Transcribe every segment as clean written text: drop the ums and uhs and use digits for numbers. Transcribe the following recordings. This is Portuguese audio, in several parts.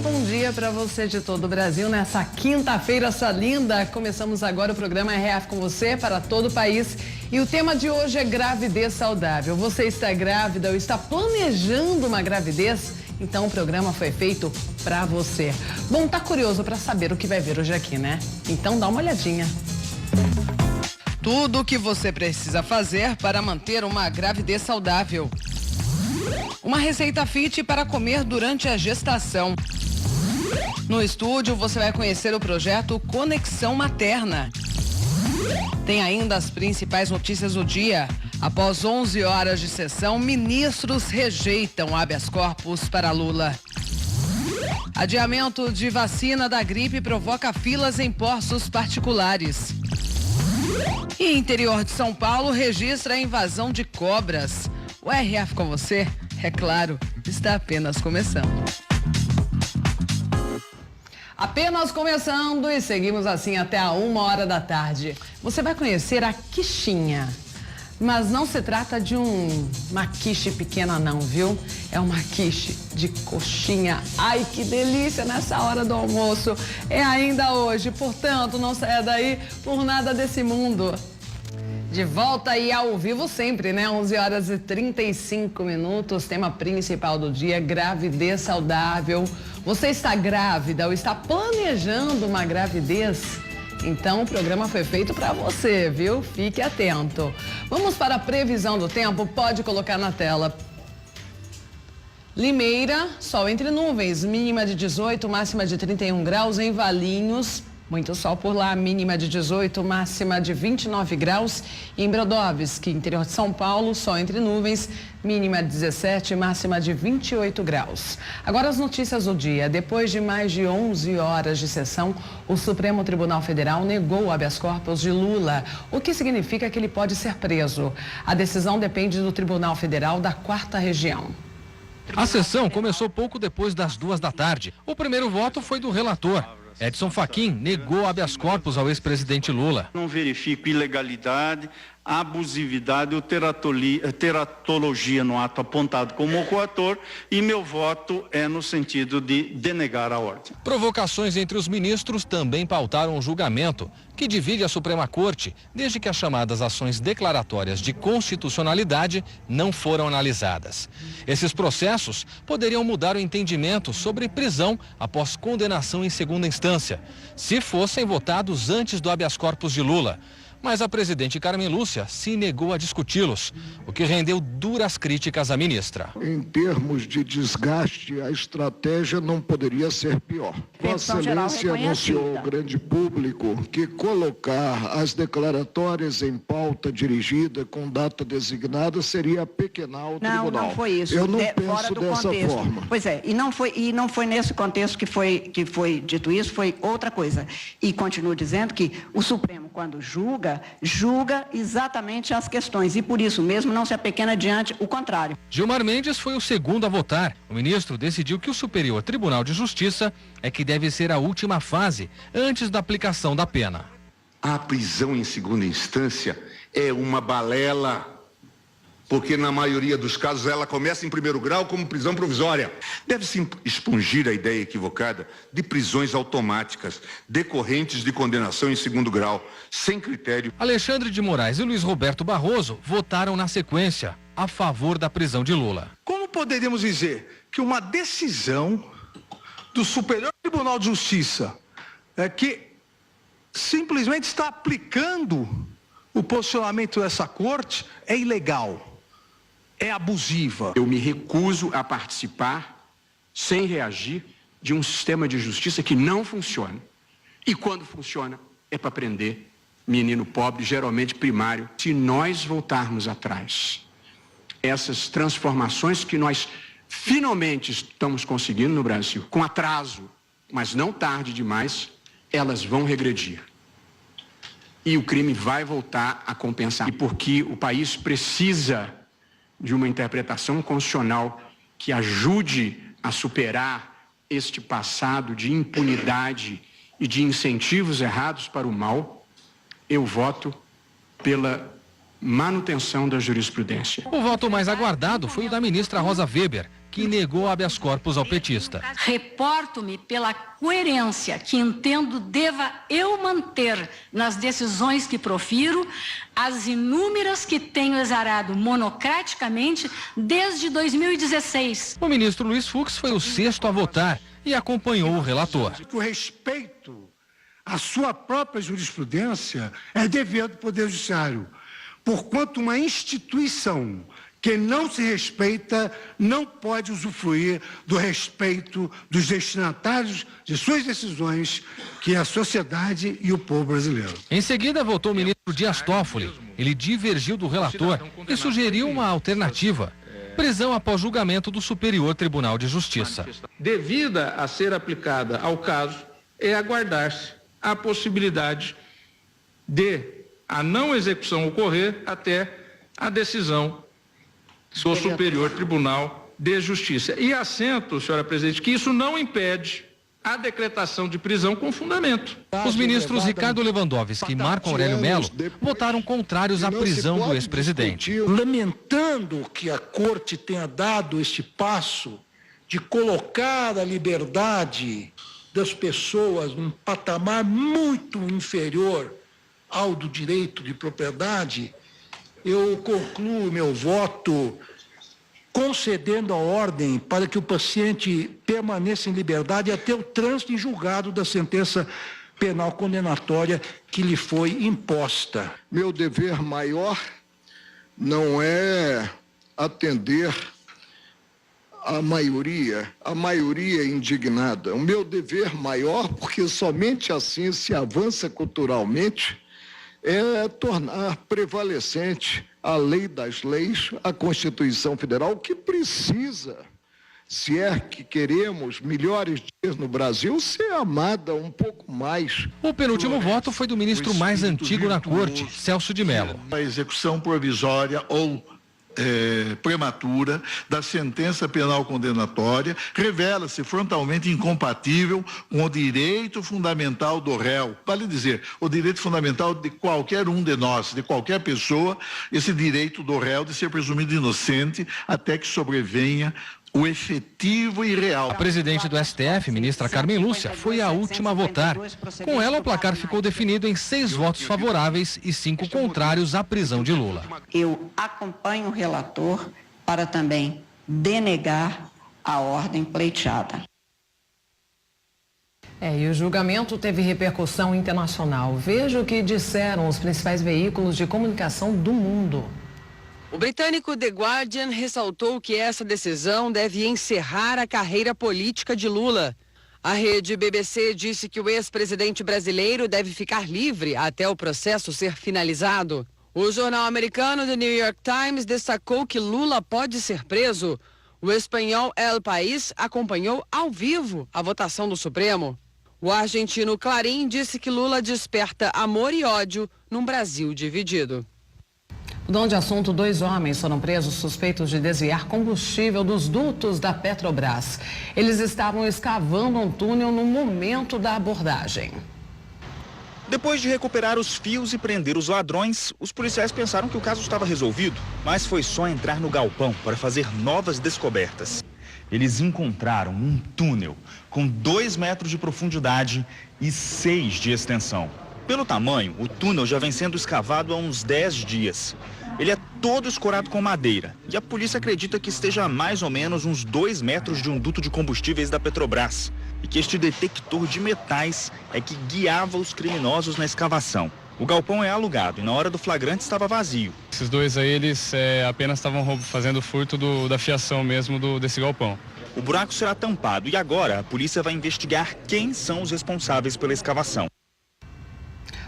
bom dia para você de todo o Brasil nessa quinta-feira, sua linda. Começamos agora o programa RF com você para todo o país e o tema de hoje é gravidez saudável. Você está grávida ou está planejando uma gravidez? Então o programa foi feito para você. Bom, tá curioso para saber o que vai ver hoje aqui, né? Então dá uma olhadinha. Tudo o que você precisa fazer para manter uma gravidez saudável. Uma receita fit para comer durante a gestação. No estúdio você vai conhecer o projeto Conexão Materna. Tem ainda as principais notícias do dia. Após 11 horas de sessão, ministros rejeitam habeas corpus para Lula. Adiamento de vacina da gripe provoca filas em postos particulares. E interior de São Paulo registra a invasão de cobras. O RF com você, é claro, está apenas começando. Apenas começando e seguimos assim até a 1h da tarde. Você vai conhecer a quichinha, mas não se trata de uma quiche pequena não, viu? É uma quiche de coxinha. Ai, que delícia nessa hora do almoço. É ainda hoje, portanto, não saia daí por nada desse mundo. De volta aí ao vivo sempre, né? 11h35, tema principal do dia, gravidez saudável. Você está grávida ou está planejando uma gravidez? Então o programa foi feito para você, viu? Fique atento. Vamos para a previsão do tempo, pode colocar na tela. Limeira, sol entre nuvens, mínima de 18, máxima de 31 graus em Valinhos. Muito sol por lá, mínima de 18, máxima de 29 graus. Em Brodowski, interior de São Paulo, sol entre nuvens, mínima de 17, máxima de 28 graus. Agora as notícias do dia. Depois de mais de 11 horas de sessão, o Supremo Tribunal Federal negou o habeas corpus de Lula, o que significa que ele pode ser preso. A decisão depende do Tribunal Federal da 4ª Região. A sessão começou pouco depois das 2 da tarde. O primeiro voto foi do relator. Edson Fachin negou habeas corpus ao ex-presidente Lula. Não verifico ilegalidade, abusividade ou teratologia no ato apontado como coator e meu voto é no sentido de denegar a ordem. Provocações entre os ministros também pautaram o julgamento, que divide a Suprema Corte, desde que as chamadas ações declaratórias de constitucionalidade não foram analisadas. Esses processos poderiam mudar o entendimento sobre prisão após condenação em segunda instância, se fossem votados antes do habeas corpus de Lula. Mas a presidente Carmen Lúcia se negou a discuti-los, o que rendeu duras críticas à ministra. Em termos de desgaste, a estratégia não poderia ser pior. Vossa Excelência anunciou ao grande público que colocar as declaratórias em pauta dirigida com data designada seria apequenar o tribunal. Não foi isso. Eu não penso dessa forma. Pois é, e não foi nesse contexto que foi dito isso, foi outra coisa. E continuo dizendo que o Supremo, quando julga exatamente as questões e por isso mesmo não se apequena diante o contrário. Gilmar Mendes foi o segundo a votar. O ministro decidiu que o Superior Tribunal de Justiça é que deve ser a última fase antes da aplicação da pena. A prisão em segunda instância é uma balela, porque na maioria dos casos ela começa em primeiro grau como prisão provisória. Deve-se expungir a ideia equivocada de prisões automáticas decorrentes de condenação em segundo grau, sem critério. Alexandre de Moraes e Luiz Roberto Barroso votaram na sequência a favor da prisão de Lula. Como poderíamos dizer que uma decisão do Superior Tribunal de Justiça que simplesmente está aplicando o posicionamento dessa corte é ilegal? É abusiva. Eu me recuso a participar, sem reagir, de um sistema de justiça que não funciona. E quando funciona, é para prender menino pobre, geralmente primário. Se nós voltarmos atrás, essas transformações que nós finalmente estamos conseguindo no Brasil, com atraso, mas não tarde demais, elas vão regredir. E o crime vai voltar a compensar. E porque o país precisa de uma interpretação constitucional que ajude a superar este passado de impunidade e de incentivos errados para o mal, eu voto pela manutenção da jurisprudência. O voto mais aguardado foi o da ministra Rosa Weber, que negou habeas corpus ao petista. Reporto-me pela coerência que entendo deva eu manter nas decisões que profiro, as inúmeras que tenho exarado monocraticamente desde 2016. O ministro Luiz Fux foi o 6º a votar e acompanhou o relator. O respeito à sua própria jurisprudência é dever do Poder Judiciário, porquanto uma instituição que não se respeita não pode usufruir do respeito dos destinatários de suas decisões, que é a sociedade e o povo brasileiro. Em seguida, votou o ministro Dias Toffoli. Ele divergiu do relator e sugeriu uma alternativa: prisão após julgamento do Superior Tribunal de Justiça. Devida a ser aplicada ao caso, é aguardar-se a possibilidade de a não execução ocorrer até a decisão do Superior Tribunal de Justiça. E assento, senhora presidente, que isso não impede a decretação de prisão com fundamento. Os ministros Ricardo Lewandowski e Marco Aurélio Mello votaram contrários à prisão do ex-presidente. Lamentando que a Corte tenha dado este passo de colocar a liberdade das pessoas num patamar muito inferior ao do direito de propriedade, eu concluo meu voto concedendo a ordem para que o paciente permaneça em liberdade até o trânsito em julgado da sentença penal condenatória que lhe foi imposta. Meu dever maior não é atender a maioria indignada. O meu dever maior, porque somente assim se avança culturalmente, é tornar prevalecente a lei das leis, a Constituição Federal, que precisa, se é que queremos melhores dias no Brasil, ser amada um pouco mais. O penúltimo voto foi do ministro mais antigo na corte, Celso de Mello. A execução provisória ou prematura da sentença penal condenatória revela-se frontalmente incompatível com o direito fundamental do réu. Vale dizer, o direito fundamental de qualquer um de nós, de qualquer pessoa, esse direito do réu de ser presumido inocente até que sobrevenha o efetivo e real. A presidente do STF, ministra Carmen Lúcia, foi a última a votar. Com ela, o placar ficou definido em 6 votos favoráveis e 5 contrários à prisão de Lula. Eu acompanho o relator para também denegar a ordem pleiteada. E o julgamento teve repercussão internacional. Veja o que disseram os principais veículos de comunicação do mundo. O britânico The Guardian ressaltou que essa decisão deve encerrar a carreira política de Lula. A rede BBC disse que o ex-presidente brasileiro deve ficar livre até o processo ser finalizado. O jornal americano The New York Times destacou que Lula pode ser preso. O espanhol El País acompanhou ao vivo a votação do Supremo. O argentino Clarín disse que Lula desperta amor e ódio num Brasil dividido. Mudando de assunto, 2 homens foram presos suspeitos de desviar combustível dos dutos da Petrobras. Eles estavam escavando um túnel no momento da abordagem. Depois de recuperar os fios e prender os ladrões, os policiais pensaram que o caso estava resolvido, mas foi só entrar no galpão para fazer novas descobertas. Eles encontraram um túnel com 2 metros de profundidade e 6 de extensão. Pelo tamanho, o túnel já vem sendo escavado há uns 10 dias. Ele é todo escorado com madeira e a polícia acredita que esteja a mais ou menos uns 2 metros de um duto de combustíveis da Petrobras e que este detector de metais é que guiava os criminosos na escavação. O galpão é alugado e na hora do flagrante estava vazio. Esses 2 aí, eles apenas estavam fazendo furto da fiação mesmo desse galpão. O buraco será tampado e agora a polícia vai investigar quem são os responsáveis pela escavação.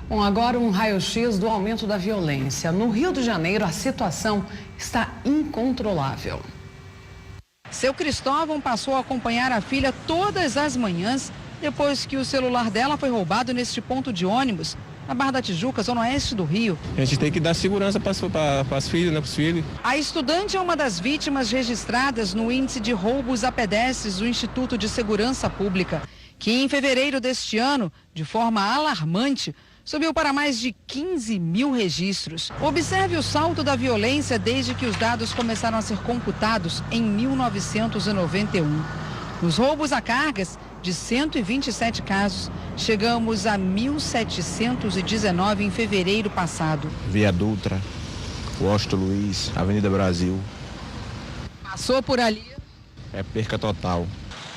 Bom, agora um raio-x do aumento da violência. No Rio de Janeiro, a situação está incontrolável. Seu Cristóvão passou a acompanhar a filha todas as manhãs, depois que o celular dela foi roubado neste ponto de ônibus, na Barra da Tijuca, zona oeste do Rio. A gente tem que dar segurança para as filhas, né, para os filhos. A estudante é uma das vítimas registradas no índice de roubos a pedestres do Instituto de Segurança Pública, que em fevereiro deste ano, de forma alarmante, subiu para mais de 15 mil registros. Observe o salto da violência desde que os dados começaram a ser computados em 1991. Nos roubos a cargas, de 127 casos, chegamos a 1.719 em fevereiro passado. Via Dutra, Washington Luiz, Avenida Brasil. Passou por ali. É perca total.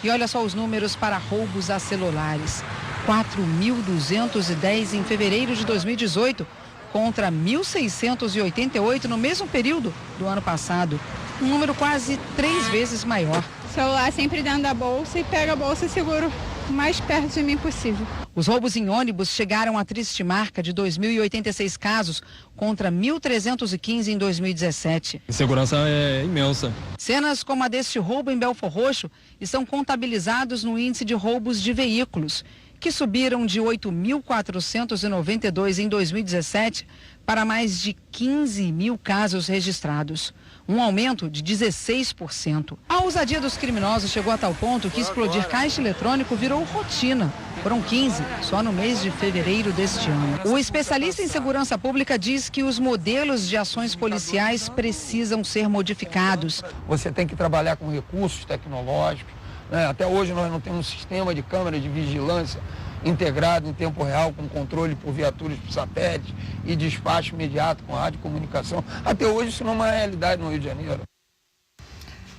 E olha só os números para roubos a celulares. 4.210 em fevereiro de 2018, contra 1.688 no mesmo período do ano passado. Um número quase 3 vezes maior. Celular sempre dentro da bolsa e pega a bolsa e seguro o mais perto de mim possível. Os roubos em ônibus chegaram à triste marca de 2.086 casos, contra 1.315 em 2017. A insegurança é imensa. Cenas como a deste roubo em Belfor Roxo estão contabilizados no índice de roubos de veículos, que subiram de 8.492 em 2017 para mais de 15 mil casos registrados. Um aumento de 16%. A ousadia dos criminosos chegou a tal ponto que explodir caixa eletrônico virou rotina. Foram 15 só no mês de fevereiro deste ano. O especialista em segurança pública diz que os modelos de ações policiais precisam ser modificados. Você tem que trabalhar com recursos tecnológicos, né? Até hoje nós não temos um sistema de câmera de vigilância integrado em tempo real, com controle por viaturas por satélite e despacho imediato com radiocomunicação. Até hoje isso não é uma realidade no Rio de Janeiro.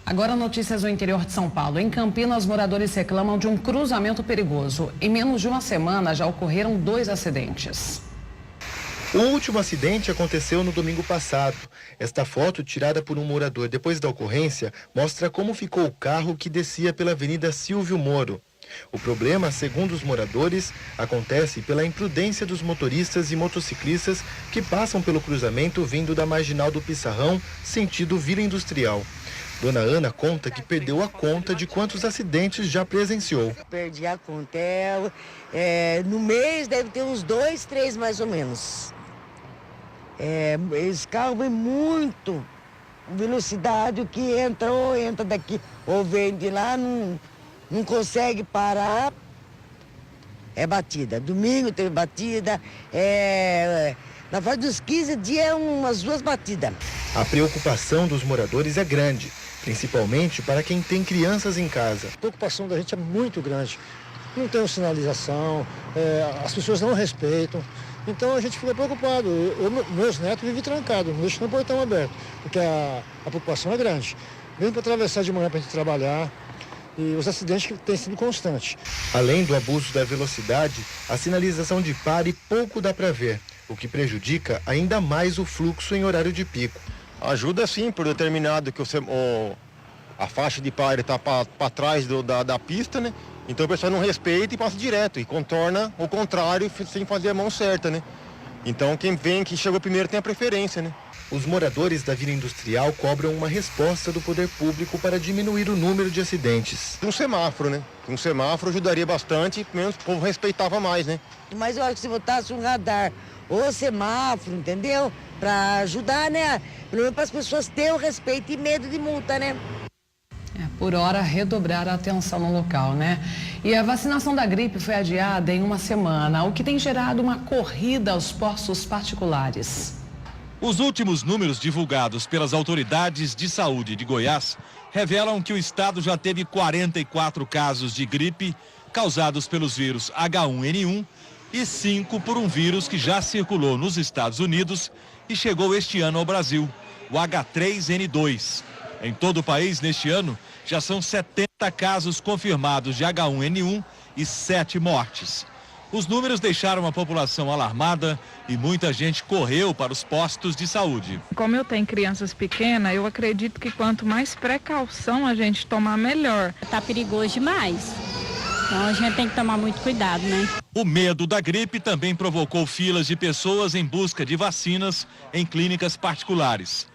Agora notícias do interior de São Paulo. Em Campinas, moradores reclamam de um cruzamento perigoso. Em menos de uma semana já ocorreram 2 acidentes. O último acidente aconteceu no domingo passado. Esta foto, tirada por um morador depois da ocorrência, mostra como ficou o carro que descia pela Avenida Silvio Moro. O problema, segundo os moradores, acontece pela imprudência dos motoristas e motociclistas que passam pelo cruzamento vindo da Marginal do Pissarrão, sentido Vila Industrial. Dona Ana conta que perdeu a conta de quantos acidentes já presenciou. Perdi a conta. No mês deve ter uns 2, 3 mais ou menos. Esse carro vem muito velocidade, o que entra ou entra daqui ou vem de lá, não consegue parar, é batida. Domingo teve batida, na fase dos 15 dias umas 2 batidas. A preocupação dos moradores é grande, principalmente para quem tem crianças em casa. A preocupação da gente é muito grande. Não tem sinalização, as pessoas não respeitam. Então a gente fica preocupado. Meus netos vivem trancados, não deixam o portão aberto, porque a preocupação é grande. Mesmo para atravessar de manhã para a gente trabalhar, e os acidentes que têm sido constantes. Além do abuso da velocidade, a sinalização de pare pouco dá para ver, o que prejudica ainda mais o fluxo em horário de pico. Ajuda sim, por determinado que a faixa de pare está para trás da pista, né? Então o pessoal não respeita e passa direto e contorna o contrário sem fazer a mão certa, né? Então quem chegou primeiro tem a preferência, né? Os moradores da Vila Industrial cobram uma resposta do poder público para diminuir o número de acidentes. Um semáforo, né? Um semáforo ajudaria bastante, pelo menos o povo respeitava mais, né? Mas eu acho que se botasse um radar ou semáforo, entendeu? Para ajudar, né? Pelo menos para as pessoas terem o respeito e medo de multa, né? Por hora, redobrar a atenção no local, né? E a vacinação da gripe foi adiada em uma semana, o que tem gerado uma corrida aos postos particulares. Os últimos números divulgados pelas autoridades de saúde de Goiás revelam que o estado já teve 44 casos de gripe causados pelos vírus H1N1 e 5 por um vírus que já circulou nos Estados Unidos e chegou este ano ao Brasil, o H3N2. Em todo o país, neste ano, já são 70 casos confirmados de H1N1 e 7 mortes. Os números deixaram a população alarmada e muita gente correu para os postos de saúde. Como eu tenho crianças pequenas, eu acredito que quanto mais precaução a gente tomar, melhor. Tá perigoso demais. Então a gente tem que tomar muito cuidado, né? O medo da gripe também provocou filas de pessoas em busca de vacinas em clínicas particulares.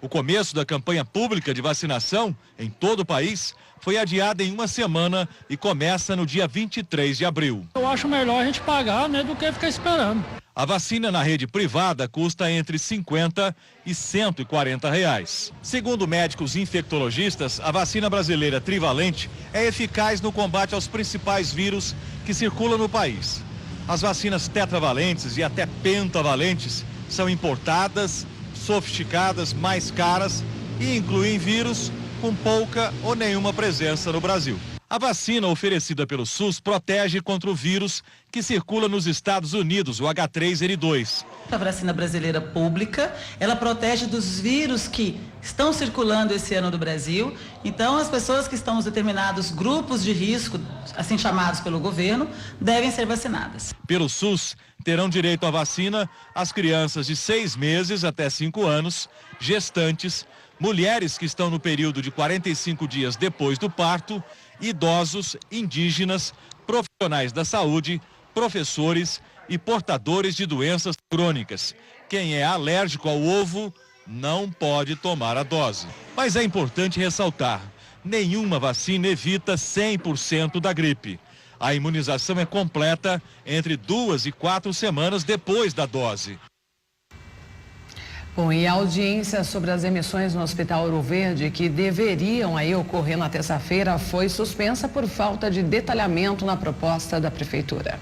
O começo da campanha pública de vacinação em todo o país foi adiada em uma semana e começa no dia 23 de abril. Eu acho melhor a gente pagar, né, do que ficar esperando. A vacina na rede privada custa entre R$50 e R$140. Segundo médicos infectologistas, a vacina brasileira trivalente é eficaz no combate aos principais vírus que circulam no país. As vacinas tetravalentes e até pentavalentes são importadas, sofisticadas, mais caras e incluem vírus com pouca ou nenhuma presença no Brasil. A vacina oferecida pelo SUS protege contra o vírus que circula nos Estados Unidos, o H3N2. A vacina brasileira pública, ela protege dos vírus que estão circulando esse ano no Brasil. Então, as pessoas que estão nos determinados grupos de risco, assim chamados pelo governo, devem ser vacinadas. Pelo SUS, terão direito à vacina as crianças de 6 meses até 5 anos, gestantes, mulheres que estão no período de 45 dias depois do parto, idosos, indígenas, profissionais da saúde, professores e portadores de doenças crônicas. Quem é alérgico ao ovo não pode tomar a dose. Mas é importante ressaltar, nenhuma vacina evita 100% da gripe. A imunização é completa entre 2 e 4 semanas depois da dose. Bom, e a audiência sobre as emissões no Hospital Ouro Verde, que deveriam aí ocorrer na terça-feira, foi suspensa por falta de detalhamento na proposta da Prefeitura.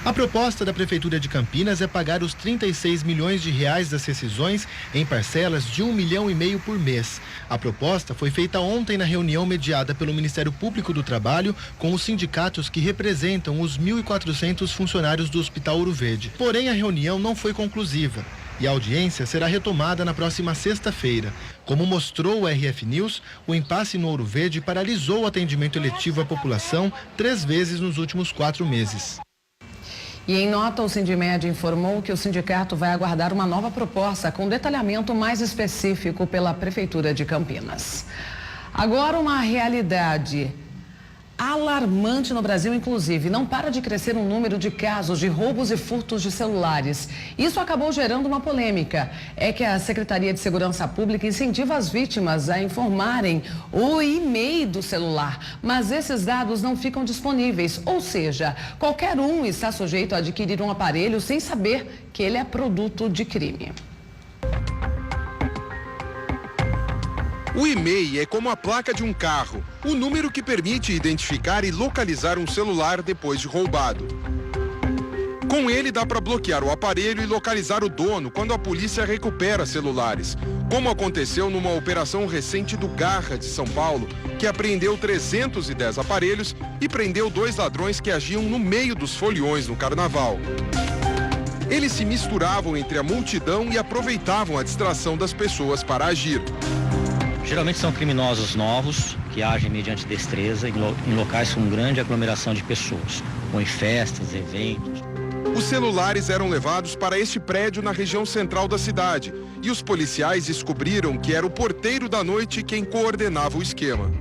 A proposta da Prefeitura de Campinas é pagar os 36 milhões de reais das rescisões em parcelas de 1,5 milhão por mês. A proposta foi feita ontem na reunião mediada pelo Ministério Público do Trabalho com os sindicatos que representam os 1.400 funcionários do Hospital Ouro Verde. Porém, a reunião não foi conclusiva e a audiência será retomada na próxima sexta-feira. Como mostrou o RF News, o impasse no Ouro Verde paralisou o atendimento eletivo à população 3 vezes nos últimos 4 meses. E em nota, o Sindimed informou que o sindicato vai aguardar uma nova proposta com detalhamento mais específico pela Prefeitura de Campinas. Agora, uma realidade alarmante no Brasil, inclusive. Não para de crescer o número de casos de roubos e furtos de celulares. Isso acabou gerando uma polêmica. É que a Secretaria de Segurança Pública incentiva as vítimas a informarem o e-mail do celular, mas esses dados não ficam disponíveis. Ou seja, qualquer um está sujeito a adquirir um aparelho sem saber que ele é produto de crime. O e-mail é como a placa de um carro, o número que permite identificar e localizar um celular depois de roubado. Com ele dá para bloquear o aparelho e localizar o dono quando a polícia recupera celulares, como aconteceu numa operação recente do Garra de São Paulo, que apreendeu 310 aparelhos e prendeu 2 ladrões que agiam no meio dos foliões no carnaval. Eles se misturavam entre a multidão e aproveitavam a distração das pessoas para agir. Geralmente são criminosos novos, que agem mediante destreza em locais com grande aglomeração de pessoas, ou em festas, eventos. Os celulares eram levados para este prédio na região central da cidade e os policiais descobriram que era o porteiro da noite quem coordenava o esquema.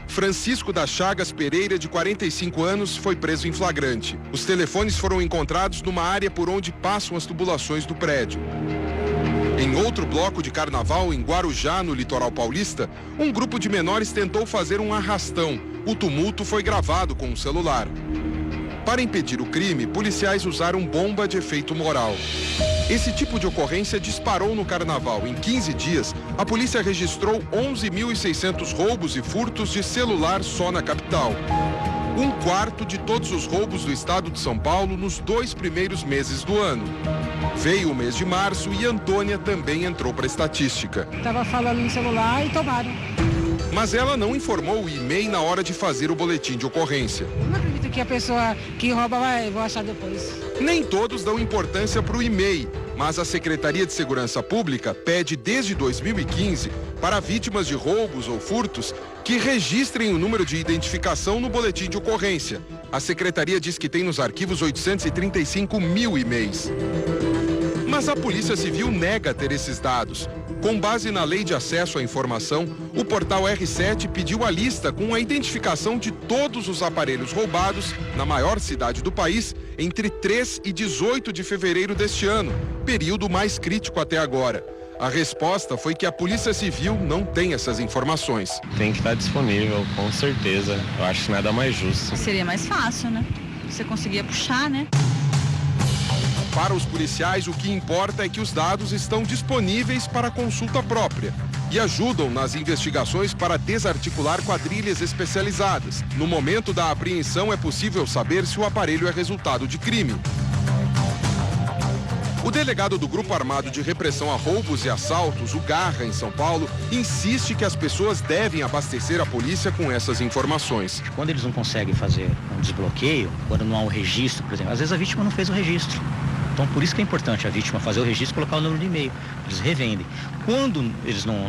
Francisco das Chagas Pereira, de 45 anos, foi preso em flagrante. Os telefones foram encontrados numa área por onde passam as tubulações do prédio. Em outro bloco de carnaval, em Guarujá, no litoral paulista, um grupo de menores tentou fazer um arrastão. O tumulto foi gravado com um celular. Para impedir o crime, policiais usaram bomba de efeito moral. Esse tipo de ocorrência disparou no carnaval. Em 15 dias, a polícia registrou 11.600 roubos e furtos de celular só na capital. 1/4 de todos os roubos do estado de São Paulo nos 2 primeiros meses do ano. Veio o mês de março e Antônia também entrou para a estatística. Estava falando no celular e tomaram. Mas ela não informou o e-mail na hora de fazer o boletim de ocorrência. Não acredito que a pessoa que rouba vai achar depois. Nem todos dão importância para o e-mail, mas a Secretaria de Segurança Pública pede desde 2015 para vítimas de roubos ou furtos que registrem o número de identificação no boletim de ocorrência. A Secretaria diz que tem nos arquivos 835 mil e-mails. Mas a Polícia Civil nega ter esses dados. Com base na Lei de Acesso à Informação, o portal R7 pediu a lista com a identificação de todos os aparelhos roubados na maior cidade do país entre 3 e 18 de fevereiro deste ano, período mais crítico até agora. A resposta foi que a Polícia Civil não tem essas informações. Tem que estar disponível, com certeza. Eu acho que nada mais justo. Seria mais fácil, né? Você conseguia puxar, né? Para os policiais, o que importa é que os dados estão disponíveis para consulta própria. e ajudam nas investigações para desarticular quadrilhas especializadas. No momento da apreensão, é possível saber se o aparelho é resultado de crime. O delegado do Grupo Armado de Repressão a Roubos e Assaltos, o Garra, em São Paulo, insiste que as pessoas devem abastecer a polícia com essas informações. Quando eles não conseguem fazer um desbloqueio, quando não há um registro, por exemplo, às vezes a vítima não fez o registro. Então, por isso que é importante a vítima fazer o registro e colocar o número de e-mail. Eles revendem. Quando eles não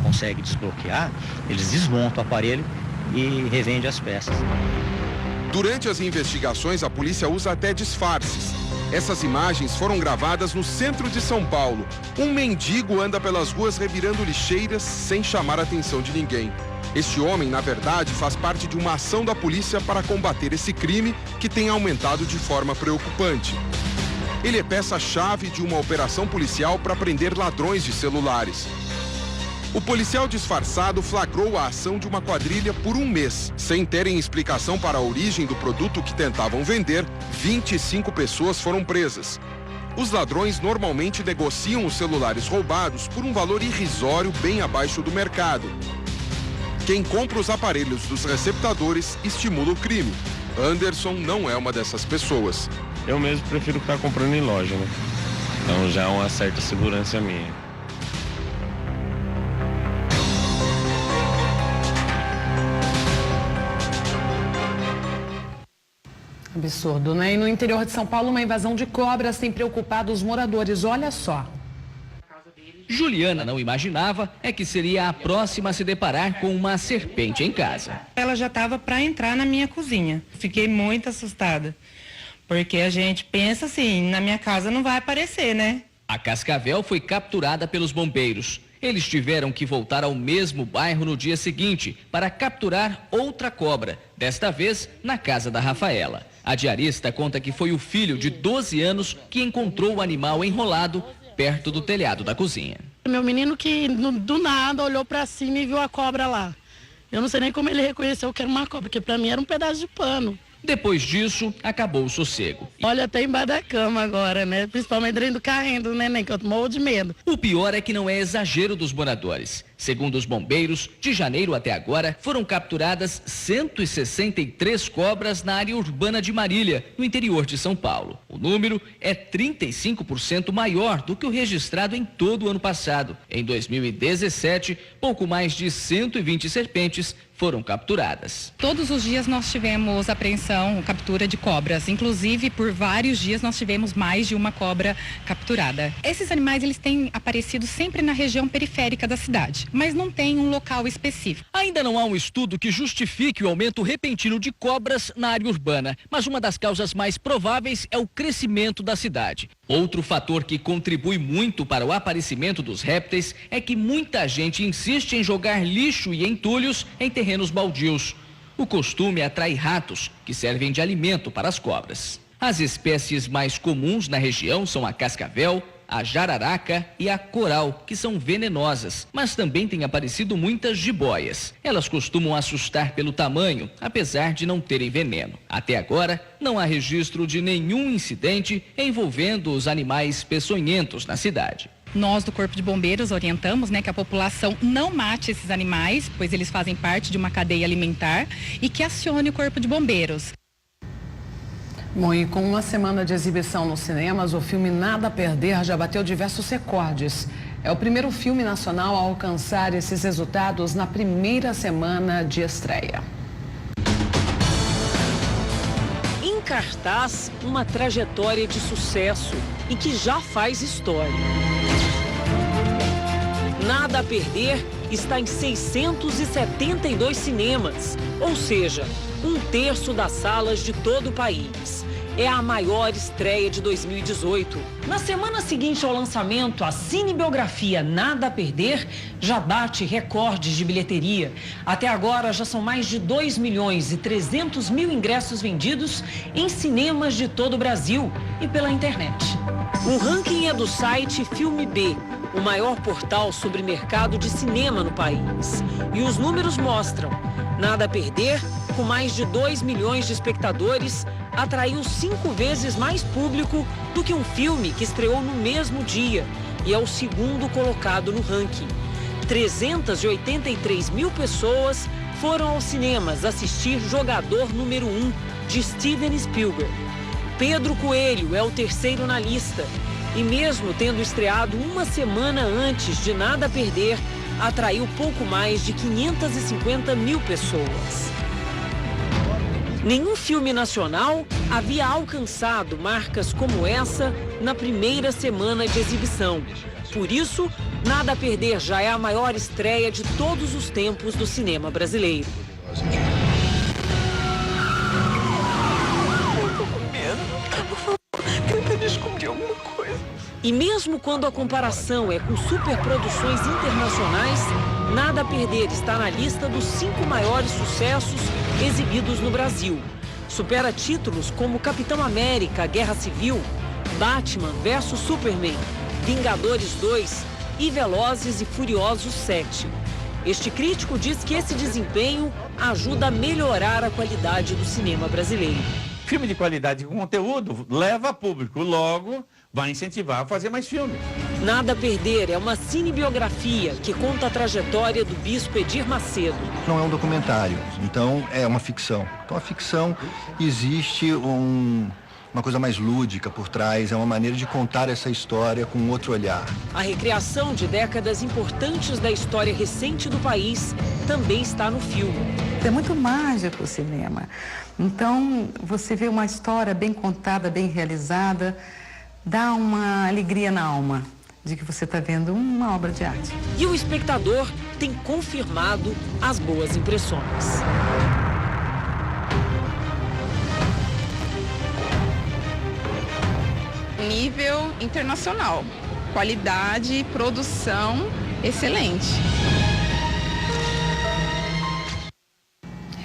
conseguem desbloquear, eles desmontam o aparelho e revendem as peças. Durante as investigações, a polícia usa até disfarces. Essas imagens foram gravadas no centro de São Paulo. Um mendigo anda pelas ruas revirando lixeiras sem chamar a atenção de ninguém. Este homem, na verdade, faz parte de uma ação da polícia para combater esse crime que tem aumentado de forma preocupante. Ele é peça-chave de uma operação policial para prender ladrões de celulares. O policial disfarçado flagrou a ação de uma quadrilha por um mês. Sem terem explicação para a origem do produto que tentavam vender, 25 pessoas foram presas. Os ladrões normalmente negociam os celulares roubados por um valor irrisório bem abaixo do mercado. Quem compra os aparelhos dos receptadores estimula o crime. Anderson não é uma dessas pessoas. Eu mesmo prefiro ficar comprando em loja, né? Então já é uma certa segurança minha. Absurdo, né? E no interior de São Paulo, uma invasão de cobras tem preocupado os moradores. Olha só. Juliana não imaginava que seria a próxima a se deparar com uma serpente em casa. Ela já estava para entrar na minha cozinha. Fiquei muito assustada, porque a gente pensa assim, na minha casa não vai aparecer, né? A cascavel foi capturada pelos bombeiros. Eles tiveram que voltar ao mesmo bairro no dia seguinte para capturar outra cobra, desta vez na casa da Rafaela. A diarista conta que foi o filho de 12 anos que encontrou o animal enrolado perto do telhado da cozinha. Meu menino que do nada olhou para cima e viu a cobra lá. Eu não sei nem como ele reconheceu que era uma cobra, porque para mim era um pedaço de pano. Depois disso, acabou o sossego. Olha, até embaixo da cama agora, né? Principalmente dentro do carrinho do neném, que eu morro de medo. O pior é que não é exagero dos moradores. Segundo os bombeiros, de janeiro até agora, foram capturadas 163 cobras na área urbana de Marília, no interior de São Paulo. O número é 35% maior do que o registrado em todo o ano passado. Em 2017, pouco mais de 120 serpentes foram capturadas. Todos os dias nós tivemos apreensão, captura de cobras. Inclusive, por vários dias nós tivemos mais de uma cobra capturada. Esses animais, eles têm aparecido sempre na região periférica da cidade, mas não tem um local específico. Ainda não há um estudo que justifique o aumento repentino de cobras na área urbana, mas uma das causas mais prováveis é o crescimento da cidade. Outro fator que contribui muito para o aparecimento dos répteis é que muita gente insiste em jogar lixo e entulhos em terrenos baldios. O costume atrai ratos, que servem de alimento para as cobras. As espécies mais comuns na região são a cascavel, a jararaca e a coral, que são venenosas, mas também têm aparecido muitas jiboias. Elas costumam assustar pelo tamanho, apesar de não terem veneno. Até agora, não há registro de nenhum incidente envolvendo os animais peçonhentos na cidade. Nós do Corpo de Bombeiros orientamos, que a população não mate esses animais, pois eles fazem parte de uma cadeia alimentar, e que acione o Corpo de Bombeiros. Bom, e com uma semana de exibição nos cinemas, o filme Nada a Perder já bateu diversos recordes. É o primeiro filme nacional a alcançar esses resultados na primeira semana de estreia. Em cartaz, uma trajetória de sucesso e que já faz história. Nada a Perder está em 672 cinemas, ou seja, 1/3 das salas de todo o país. É a maior estreia de 2018. Na semana seguinte ao lançamento, a cinebiografia Nada a Perder já bate recordes de bilheteria. Até agora já são mais de 2.300.000 ingressos vendidos em cinemas de todo o Brasil e pela internet. O ranking é do site Filme B, o maior portal sobre mercado de cinema no país. E os números mostram: Nada a Perder, com mais de 2 milhões de espectadores, atraiu 5 vezes mais público do que um filme que estreou no mesmo dia e é o segundo colocado no ranking. 383 mil pessoas foram aos cinemas assistir Jogador número 1, de Steven Spielberg. Pedro Coelho é o terceiro na lista. E mesmo tendo estreado uma semana antes de Nada a Perder, atraiu pouco mais de 550 mil pessoas. Nenhum filme nacional havia alcançado marcas como essa na primeira semana de exibição. Por isso, Nada a Perder já é a maior estreia de todos os tempos do cinema brasileiro. Eu tô com medo. Por favor, tenta descobrir alguma coisa. E mesmo quando a comparação é com superproduções internacionais, Nada a Perder está na lista dos 5 maiores sucessos exibidos no Brasil. Supera títulos como Capitão América, Guerra Civil, Batman vs Superman, Vingadores 2 e Velozes e Furiosos 7. Este crítico diz que esse desempenho ajuda a melhorar a qualidade do cinema brasileiro. Filme de qualidade com conteúdo leva público, logo vai incentivar a fazer mais filmes. Nada a Perder é uma cinebiografia que conta a trajetória do bispo Edir Macedo. Não é um documentário, então é uma ficção. Então a ficção existe uma coisa mais lúdica por trás, é uma maneira de contar essa história com outro olhar. A recriação de décadas importantes da história recente do país também está no filme. É muito mágico o cinema. Então, você vê uma história bem contada, bem realizada, dá uma alegria na alma de que você está vendo uma obra de arte. E o espectador tem confirmado as boas impressões. Nível internacional, qualidade, produção excelente.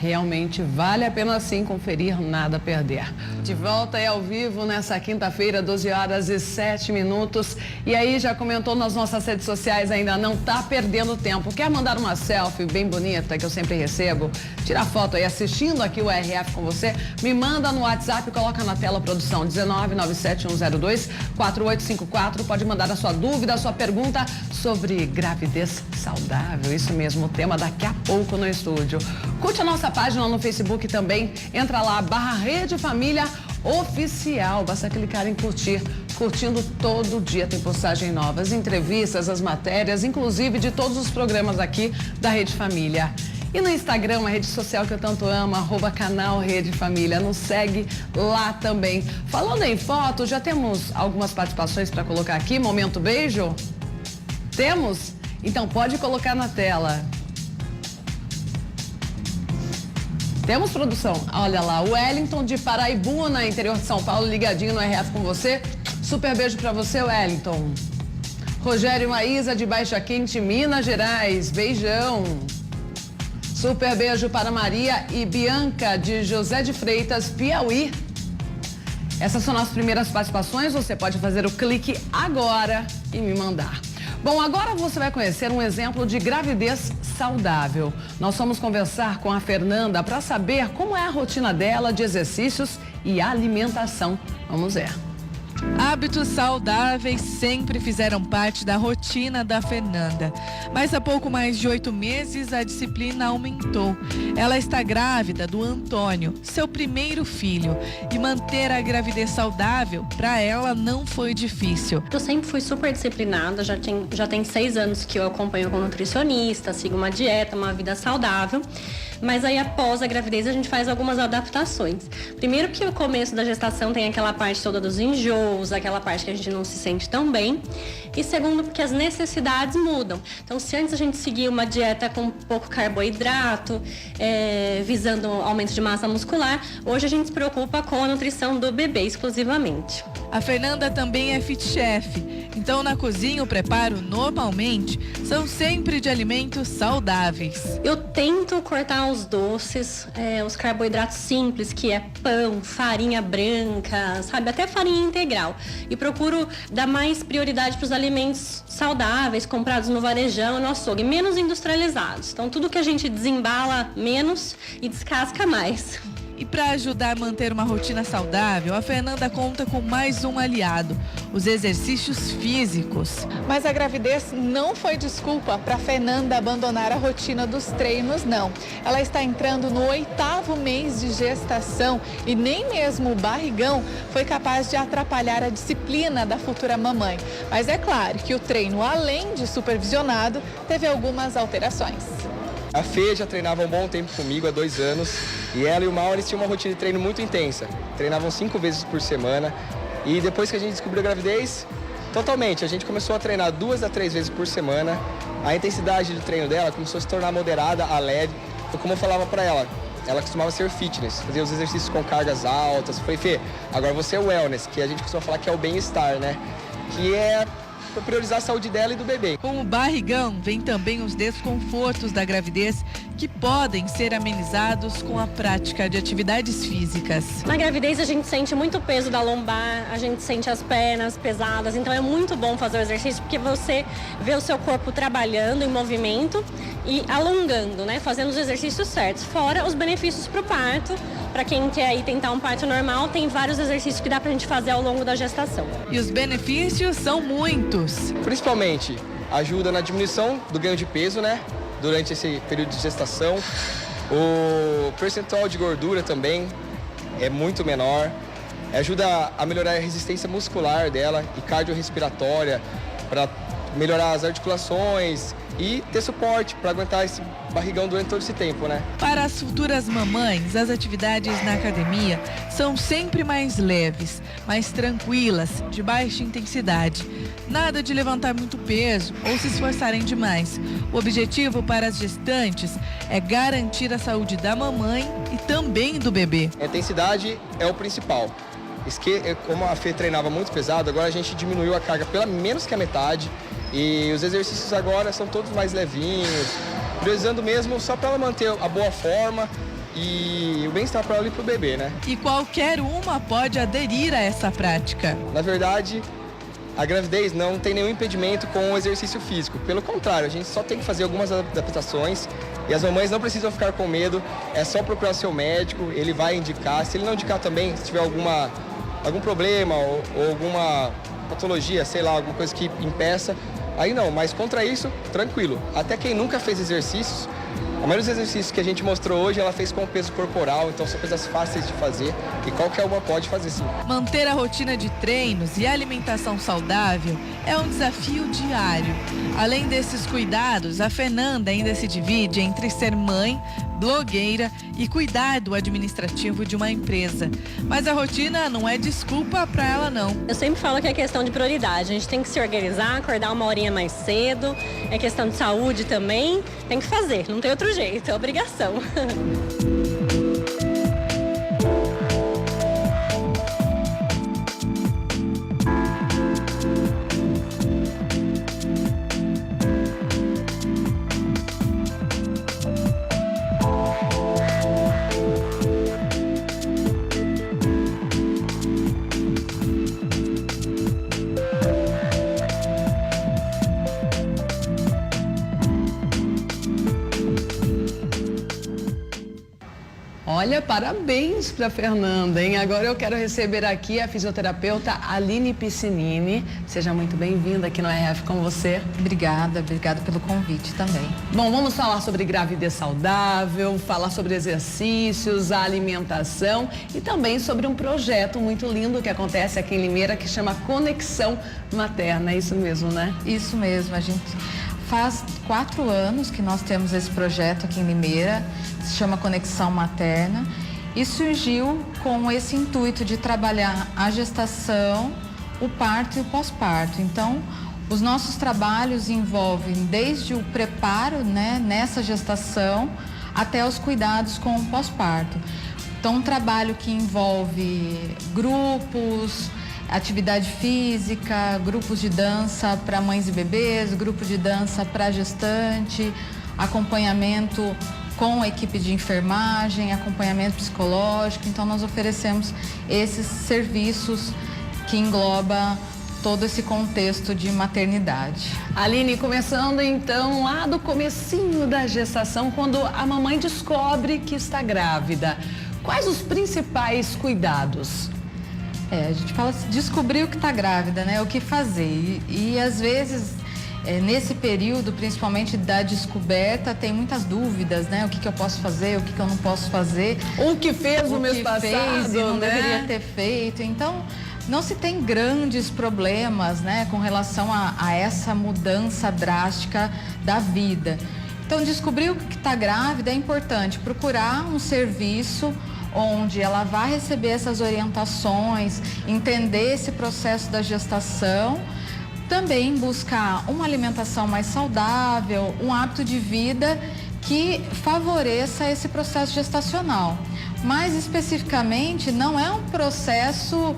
Realmente vale a pena sim conferir Nada a Perder. De volta e ao vivo nessa quinta-feira, 12h07. E aí, já comentou nas nossas redes sociais, ainda não tá perdendo tempo. Quer mandar uma selfie bem bonita, que eu sempre recebo? Tira a foto aí assistindo aqui o RF com você. Me manda no WhatsApp, coloca na tela, produção, 19971024854. Pode mandar a sua dúvida, a sua pergunta sobre gravidez saudável. Isso mesmo, o tema daqui a pouco no estúdio. Curte a nossa página no Facebook também, entra lá, /Rede Família Oficial, basta clicar em curtir, curtindo todo dia, tem postagem novas, entrevistas, as matérias, inclusive de todos os programas aqui da Rede Família. E no Instagram, a rede social que eu tanto amo, @canal Rede Família, nos segue lá também. Falando em foto, já temos algumas participações para colocar aqui, momento beijo? Temos? Então pode colocar na tela. Temos, produção? Olha lá, o Wellington de Paraibuna, interior de São Paulo, ligadinho no RF com você. Super beijo pra você, Wellington. Rogério e Maísa de Baixa Quente, Minas Gerais, beijão. Super beijo para Maria e Bianca de José de Freitas, Piauí. Essas são as primeiras participações, você pode fazer o clique agora e me mandar. Bom, agora você vai conhecer um exemplo de gravidez saudável. Nós vamos conversar com a Fernanda para saber como é a rotina dela de exercícios e alimentação. Vamos ver. Hábitos saudáveis sempre fizeram parte da rotina da Fernanda. Mas há pouco mais de 8 meses a disciplina aumentou. Ela está grávida do Antônio, seu primeiro filho. E manter a gravidez saudável, para ela, não foi difícil. Eu sempre fui super disciplinada, já tem 6 anos que eu acompanho com nutricionista, sigo uma dieta, uma vida saudável. Mas aí após a gravidez a gente faz algumas adaptações. Primeiro que o começo da gestação tem aquela parte toda dos enjoos, aquela parte que a gente não se sente tão bem. E segundo, porque as necessidades mudam. Então, se antes a gente seguia uma dieta com pouco carboidrato, visando aumento de massa muscular, hoje a gente se preocupa com a nutrição do bebê exclusivamente. A Fernanda também é fit chef, então na cozinha o preparo normalmente são sempre de alimentos saudáveis. Eu tento cortar os doces, os carboidratos simples, que é pão, farinha branca, sabe, até farinha integral. E procuro dar mais prioridade para os alimentos saudáveis, comprados no varejão, no açougue, menos industrializados. Então tudo que a gente desembala menos e descasca mais. E para ajudar a manter uma rotina saudável, a Fernanda conta com mais um aliado, os exercícios físicos. Mas a gravidez não foi desculpa para Fernanda abandonar a rotina dos treinos, não. Ela está entrando no 8º mês de gestação e nem mesmo o barrigão foi capaz de atrapalhar a disciplina da futura mamãe. Mas é claro que o treino, além de supervisionado, teve algumas alterações. A Fê já treinava um bom tempo comigo, há 2 anos, e ela e o Mauro tinham uma rotina de treino muito intensa. Treinavam 5 vezes por semana, e depois que a gente descobriu a gravidez, totalmente, a gente começou a treinar 2 a 3 vezes por semana. A intensidade do treino dela começou a se tornar moderada, a leve. Foi como eu falava pra ela costumava ser fitness, fazia os exercícios com cargas altas. Eu falei, Fê, agora você é o wellness, que a gente costuma falar que é o bem-estar, né? Que é para priorizar a saúde dela e do bebê. Com o barrigão, vem também os desconfortos da gravidez que podem ser amenizados com a prática de atividades físicas. Na gravidez a gente sente muito peso da lombar, a gente sente as pernas pesadas, então é muito bom fazer o exercício porque você vê o seu corpo trabalhando em movimento e alongando, né? Fazendo os exercícios certos. Fora os benefícios para o parto. Para quem quer ir tentar um parto normal, tem vários exercícios que dá pra gente fazer ao longo da gestação. E os benefícios são muitos. Principalmente, ajuda na diminuição do ganho de peso, né? Durante esse período de gestação. O percentual de gordura também é muito menor. Ajuda a melhorar a resistência muscular dela e cardiorrespiratória, para melhorar as articulações e ter suporte para aguentar esse barrigão durante todo esse tempo, né? Para as futuras mamães, as atividades na academia são sempre mais leves, mais tranquilas, de baixa intensidade. Nada de levantar muito peso ou se esforçarem demais. O objetivo para as gestantes é garantir a saúde da mamãe e também do bebê. A intensidade é o principal. Como a Fê treinava muito pesado, agora a gente diminuiu a carga pela menos que a metade. E os exercícios agora são todos mais levinhos, priorizando mesmo só para ela manter a boa forma e o bem-estar para ela e para o bebê, né? E qualquer uma pode aderir a essa prática. Na verdade, a gravidez não tem nenhum impedimento com o exercício físico. Pelo contrário, a gente só tem que fazer algumas adaptações e as mamães não precisam ficar com medo. É só procurar seu médico, ele vai indicar. Se ele não indicar também, se tiver algum problema ou alguma patologia, sei lá, alguma coisa que impeça, aí não, mas contra isso, tranquilo. Até quem nunca fez exercícios, a maioria dos exercícios que a gente mostrou hoje, ela fez com peso corporal, então são coisas fáceis de fazer e qualquer uma pode fazer sim. Manter a rotina de treinos e alimentação saudável é um desafio diário. Além desses cuidados, a Fernanda ainda se divide entre ser mãe, blogueira e cuidar do administrativo de uma empresa. Mas a rotina não é desculpa para ela, não. Eu sempre falo que é questão de prioridade. A gente tem que se organizar, acordar 1 horinha mais cedo. É questão de saúde também. Tem que fazer, não tem outro jeito, é obrigação. Olha, parabéns para Fernanda, hein? Agora eu quero receber aqui a fisioterapeuta Aline Piscinini. Seja muito bem-vinda aqui no RF com você. Obrigada pelo convite também. Bom, vamos falar sobre gravidez saudável, falar sobre exercícios, a alimentação e também sobre um projeto muito lindo que acontece aqui em Limeira que chama Conexão Materna. É isso mesmo, né? Isso mesmo, a gente faz 4 anos que nós temos esse projeto aqui em Limeira, se chama Conexão Materna, e surgiu com esse intuito de trabalhar a gestação, o parto e o pós-parto. Então, os nossos trabalhos envolvem desde o preparo, né, nessa gestação, até os cuidados com o pós-parto. Então, um trabalho que envolve grupos, atividade física, grupos de dança para mães e bebês, grupo de dança para gestante, acompanhamento com a equipe de enfermagem, acompanhamento psicológico. Então nós oferecemos esses serviços que engloba todo esse contexto de maternidade. Aline, começando então lá do comecinho da gestação, quando a mamãe descobre que está grávida. Quais os principais cuidados? A gente fala assim, descobrir o que está grávida, né? O que fazer. E às vezes, nesse período, principalmente da descoberta, tem muitas dúvidas, né? O que eu posso fazer, o que eu não posso fazer. O que fez no mês passado, fez e não né? deveria ter feito. Então, não se tem grandes problemas, né? Com relação a essa mudança drástica da vida. Então, descobrir o que está grávida é importante. Procurar um serviço onde ela vai receber essas orientações, entender esse processo da gestação, também buscar uma alimentação mais saudável, um hábito de vida que favoreça esse processo gestacional. Mais especificamente, não é um processo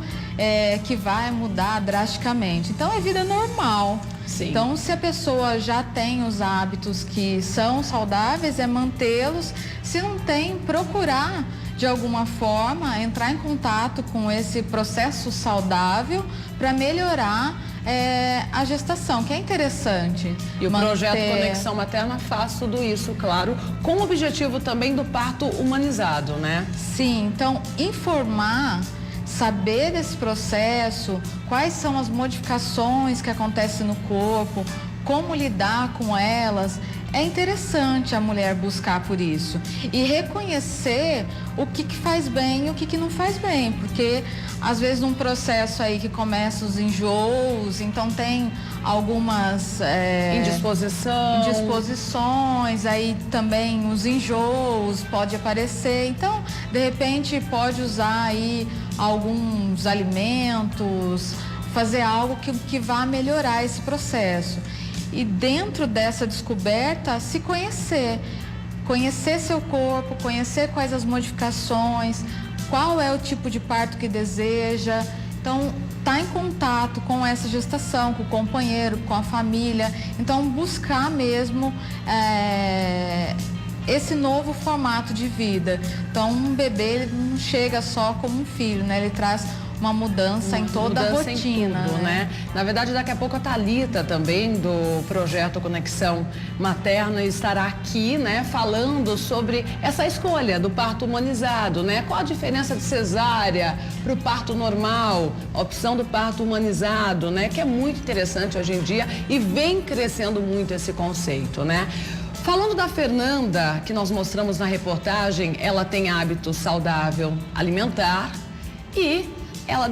que vai mudar drasticamente. Então, é vida normal. Sim. Então, se a pessoa já tem os hábitos que são saudáveis, é mantê-los. Se não tem, procurar de alguma forma entrar em contato com esse processo saudável para melhorar a gestação, que é interessante. E o projeto Conexão Materna faz tudo isso, claro, com o objetivo também do parto humanizado, né? Sim, então informar, saber desse processo, quais são as modificações que acontecem no corpo, como lidar com elas. É interessante a mulher buscar por isso e reconhecer o que faz bem e o que não faz bem, porque às vezes num processo aí que começa os enjoos, então tem algumas indisposições, aí também os enjoos pode aparecer, então de repente pode usar aí alguns alimentos, fazer algo que vá melhorar esse processo. E dentro dessa descoberta, se conhecer seu corpo, conhecer quais as modificações, qual é o tipo de parto que deseja. Então, tá em contato com essa gestação, com o companheiro, com a família. Então, buscar mesmo esse novo formato de vida. Então, um bebê ele não chega só como um filho, né? Ele traz uma mudança em toda a rotina, tudo, né? Na verdade, daqui a pouco a Thalita também, do projeto Conexão Materna, estará aqui, né, falando sobre essa escolha do parto humanizado, né? Qual a diferença de cesárea para o parto normal, a opção do parto humanizado, né? Que é muito interessante hoje em dia e vem crescendo muito esse conceito, né? Falando da Fernanda, que nós mostramos na reportagem, ela tem hábito saudável alimentar e ela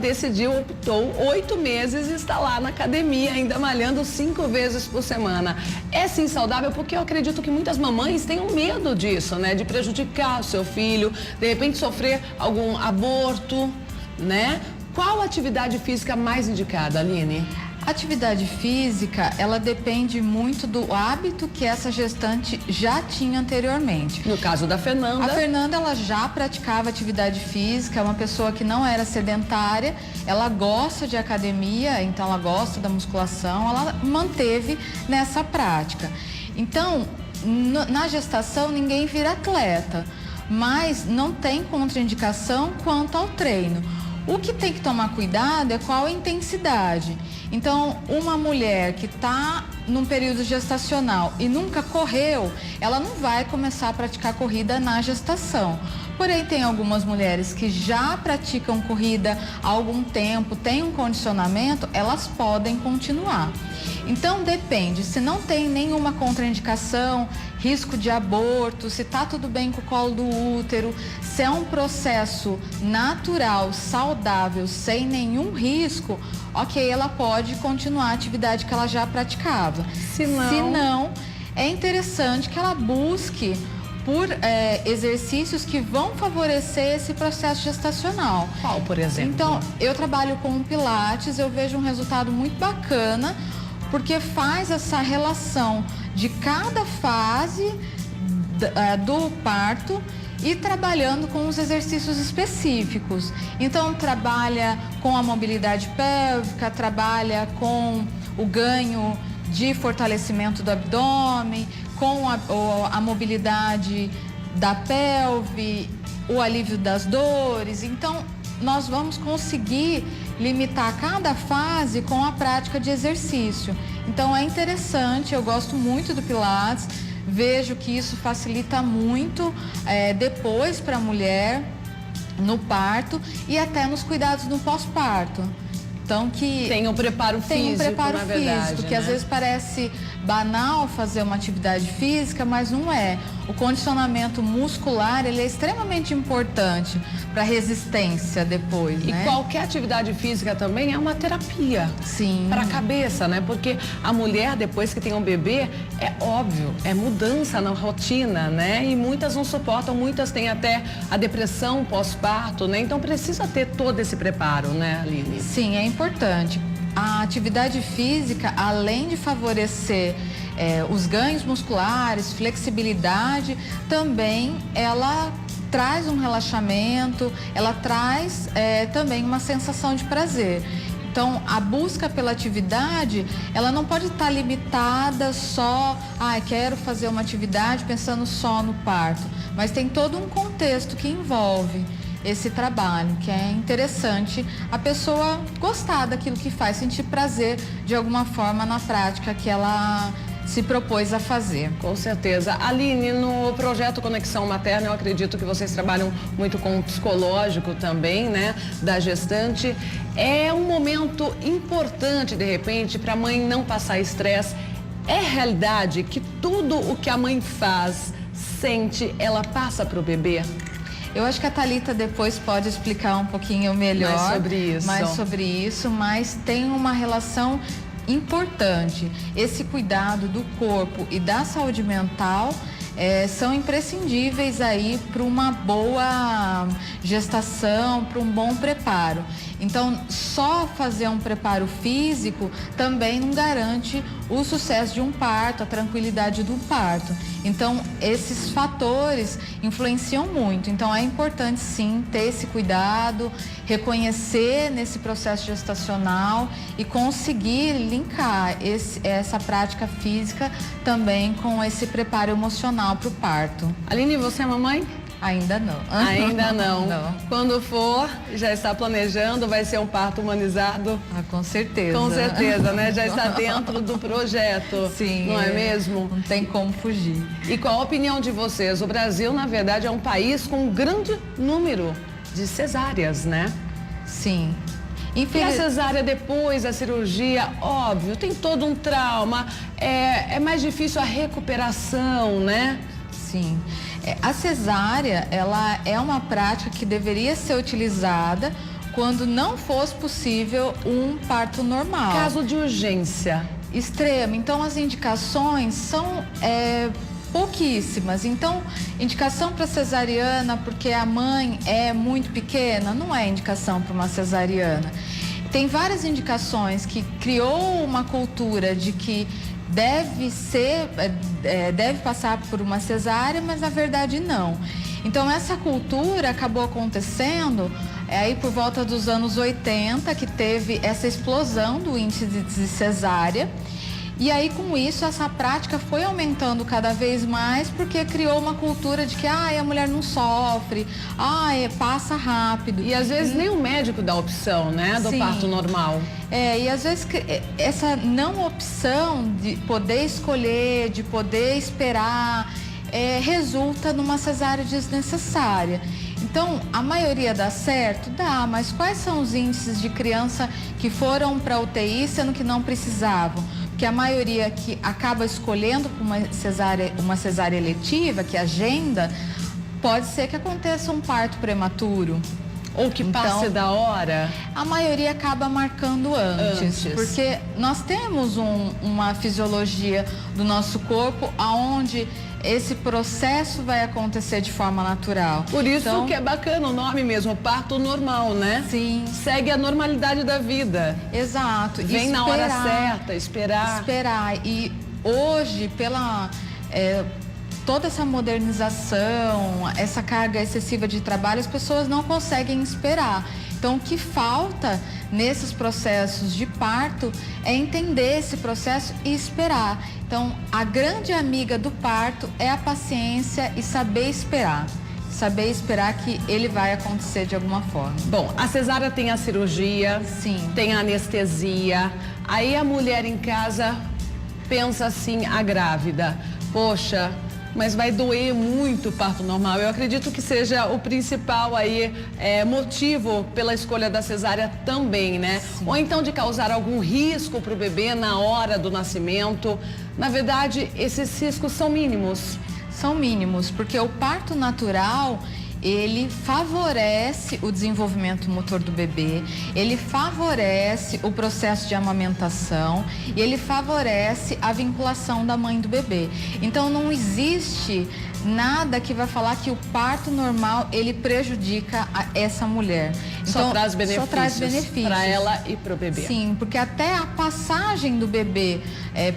optou 8 meses estar lá na academia, ainda malhando 5 vezes por semana. É sim saudável porque eu acredito que muitas mamães tenham medo disso, né? De prejudicar o seu filho, de repente sofrer algum aborto, né? Qual a atividade física mais indicada, Aline? A atividade física, ela depende muito do hábito que essa gestante já tinha anteriormente. No caso da Fernanda? A Fernanda, ela já praticava atividade física, é uma pessoa que não era sedentária, ela gosta de academia, então ela gosta da musculação, ela manteve nessa prática. Então, na gestação, ninguém vira atleta, mas não tem contraindicação quanto ao treino. O que tem que tomar cuidado é qual a intensidade. Então, uma mulher que está num período gestacional e nunca correu, ela não vai começar a praticar corrida na gestação. Porém, tem algumas mulheres que já praticam corrida há algum tempo, têm um condicionamento, elas podem continuar. Então, depende, se não tem nenhuma contraindicação, risco de aborto, se está tudo bem com o colo do útero, se é um processo natural, saudável, sem nenhum risco, ok, ela pode continuar a atividade que ela já praticava. Se não, é interessante que ela busque por exercícios que vão favorecer esse processo gestacional. Qual, por exemplo? Então, eu trabalho com o Pilates, eu vejo um resultado muito bacana, porque faz essa relação de cada fase do parto e trabalhando com os exercícios específicos. Então, trabalha com a mobilidade pélvica, trabalha com o ganho de fortalecimento do abdômen, com a mobilidade da pelve, o alívio das dores. Então, nós vamos conseguir limitar cada fase com a prática de exercício. Então, é interessante, eu gosto muito do Pilates, vejo que isso facilita muito depois para a mulher no parto e até nos cuidados no pós-parto. Então, que tem um preparo físico, na verdade, que né? às vezes parece banal fazer uma atividade física, mas não é. O condicionamento muscular, ele é extremamente importante para resistência depois, E né? qualquer atividade física também é uma terapia. Sim. Para a cabeça, né? Porque a mulher, depois que tem um bebê, é óbvio, é mudança na rotina, né? E muitas não suportam, muitas têm até a depressão pós-parto, né? Então precisa ter todo esse preparo, né, Aline? Sim, é importante. A atividade física, além de favorecer os ganhos musculares, flexibilidade, também ela traz um relaxamento, ela traz também uma sensação de prazer. Então, a busca pela atividade, ela não pode estar limitada só, quero fazer uma atividade pensando só no parto, mas tem todo um contexto que envolve esse trabalho, que é interessante a pessoa gostar daquilo que faz, sentir prazer de alguma forma na prática que ela se propôs a fazer. Com certeza. Aline, no projeto Conexão Materna, eu acredito que vocês trabalham muito com o psicológico também, né, da gestante. É um momento importante, de repente, para a mãe não passar estresse. É realidade que tudo o que a mãe faz, sente, ela passa para o bebê? Eu acho que a Thalita depois pode explicar um pouquinho melhor mais sobre isso, mas tem uma relação importante. Esse cuidado do corpo e da saúde mental são imprescindíveis aí para uma boa gestação, para um bom preparo. Então, só fazer um preparo físico também não garante o sucesso de um parto, a tranquilidade do parto. Então, esses fatores influenciam muito. Então, é importante sim ter esse cuidado, reconhecer nesse processo gestacional e conseguir linkar essa prática física também com esse preparo emocional para o parto. Aline, você é mamãe? Ainda não. Ainda não. Quando for, já está planejando, vai ser um parto humanizado? Com certeza. Com certeza, né? Já está dentro do projeto. Sim. Não é mesmo? Não tem como fugir. E qual a opinião de vocês? O Brasil, na verdade, é um país com um grande número de cesáreas, né? Sim. E a cesárea depois da cirurgia, óbvio, tem todo um trauma, é mais difícil a recuperação, né? Sim. A cesárea, ela é uma prática que deveria ser utilizada quando não fosse possível um parto normal. Caso de urgência. Extremo. Então, as indicações são pouquíssimas. Então, indicação para cesariana porque a mãe é muito pequena, não é indicação para uma cesariana. Tem várias indicações que criou uma cultura de que deve passar por uma cesárea, mas na verdade não. Então essa cultura acabou acontecendo aí por volta dos anos 80, que teve essa explosão do índice de cesárea. E aí com isso essa prática foi aumentando cada vez mais porque criou uma cultura de que a mulher não sofre, passa rápido. E às vezes nem o médico dá opção, né, do parto normal. E às vezes essa não opção de poder escolher, de poder esperar, resulta numa cesárea desnecessária. Então, a maioria dá certo? Dá, mas quais são os índices de criança que foram para UTI sendo que não precisavam? Porque a maioria que acaba escolhendo uma cesárea eletiva, que agenda, pode ser que aconteça um parto prematuro. Ou que passe da hora? A maioria acaba marcando antes. Porque nós temos uma fisiologia do nosso corpo onde esse processo vai acontecer de forma natural. Por isso que é bacana o nome mesmo, parto normal, né? Sim. Segue a normalidade da vida. Exato. Vem na hora certa, esperar. E hoje, toda essa modernização, essa carga excessiva de trabalho, as pessoas não conseguem esperar. Então, o que falta nesses processos de parto é entender esse processo e esperar. Então, a grande amiga do parto é a paciência e saber esperar. Saber esperar que ele vai acontecer de alguma forma. Bom, a cesárea tem a cirurgia, tem a anestesia. Aí a mulher em casa pensa assim, a grávida, poxa, mas vai doer muito o parto normal. Eu acredito que seja o principal aí motivo pela escolha da cesárea também, né? Sim. Ou então de causar algum risco para o bebê na hora do nascimento. Na verdade, esses riscos são mínimos. São mínimos, porque o parto natural, ele favorece o desenvolvimento motor do bebê, ele favorece o processo de amamentação e ele favorece a vinculação da mãe do bebê. Então não existe nada que vai falar que o parto normal ele prejudica essa mulher. Então, só traz benefícios para ela e para o bebê. Sim, porque até a passagem do bebê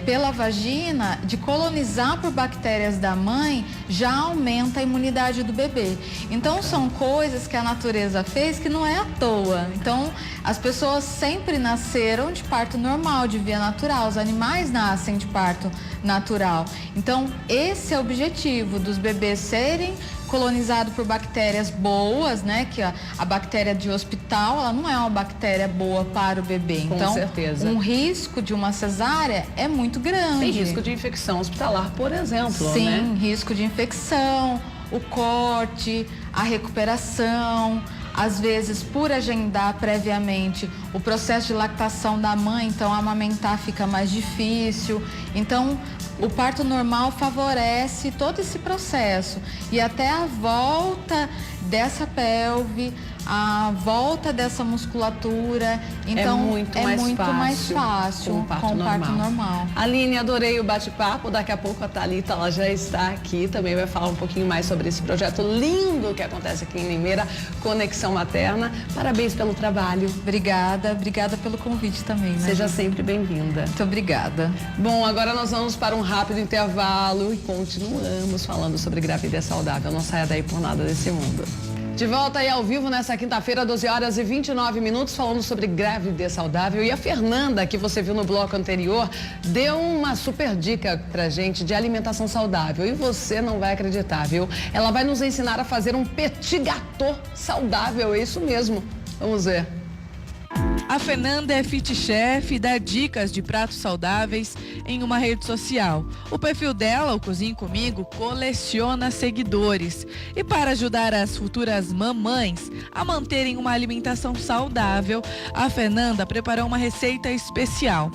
pela vagina, de colonizar por bactérias da mãe, já aumenta a imunidade do bebê. Então são coisas que a natureza fez que não é à toa. Então as pessoas sempre nasceram de parto normal, de via natural. Os animais nascem de parto natural. Então esse é o objetivo dos bebês serem colonizados por bactérias boas, né? Que a bactéria de hospital, ela não é uma bactéria boa para o bebê. Então, com certeza. Um risco de uma cesárea é muito grande. Tem risco de infecção hospitalar, por exemplo, Sim, né? Risco de infecção, o corte, a recuperação. Às vezes, por agendar previamente o processo de lactação da mãe, então amamentar fica mais difícil. Então, o parto normal favorece todo esse processo e até a volta dessa pelve, a volta dessa musculatura. Então, é muito mais fácil com o parto normal. Aline, adorei o bate-papo. Daqui a pouco a Thalita, ela já está aqui, também vai falar um pouquinho mais sobre esse projeto lindo que acontece aqui em Limeira, Conexão Materna. Parabéns pelo trabalho. Obrigada pelo convite também, né? Seja sempre bem-vinda. Muito obrigada. Bom, agora nós vamos para um rápido intervalo e continuamos falando sobre gravidez saudável. Não saia daí por nada desse mundo. De volta aí ao vivo nessa quinta-feira, 12 horas e 29 minutos, falando sobre gravidez saudável. E a Fernanda, que você viu no bloco anterior, deu uma super dica pra gente de alimentação saudável. E você não vai acreditar, viu? Ela vai nos ensinar a fazer um petit gâteau saudável, é isso mesmo. Vamos ver. A Fernanda é fit chef e dá dicas de pratos saudáveis em uma rede social. O perfil dela, o Cozinhe Comigo, coleciona seguidores. E para ajudar as futuras mamães a manterem uma alimentação saudável, a Fernanda preparou uma receita especial.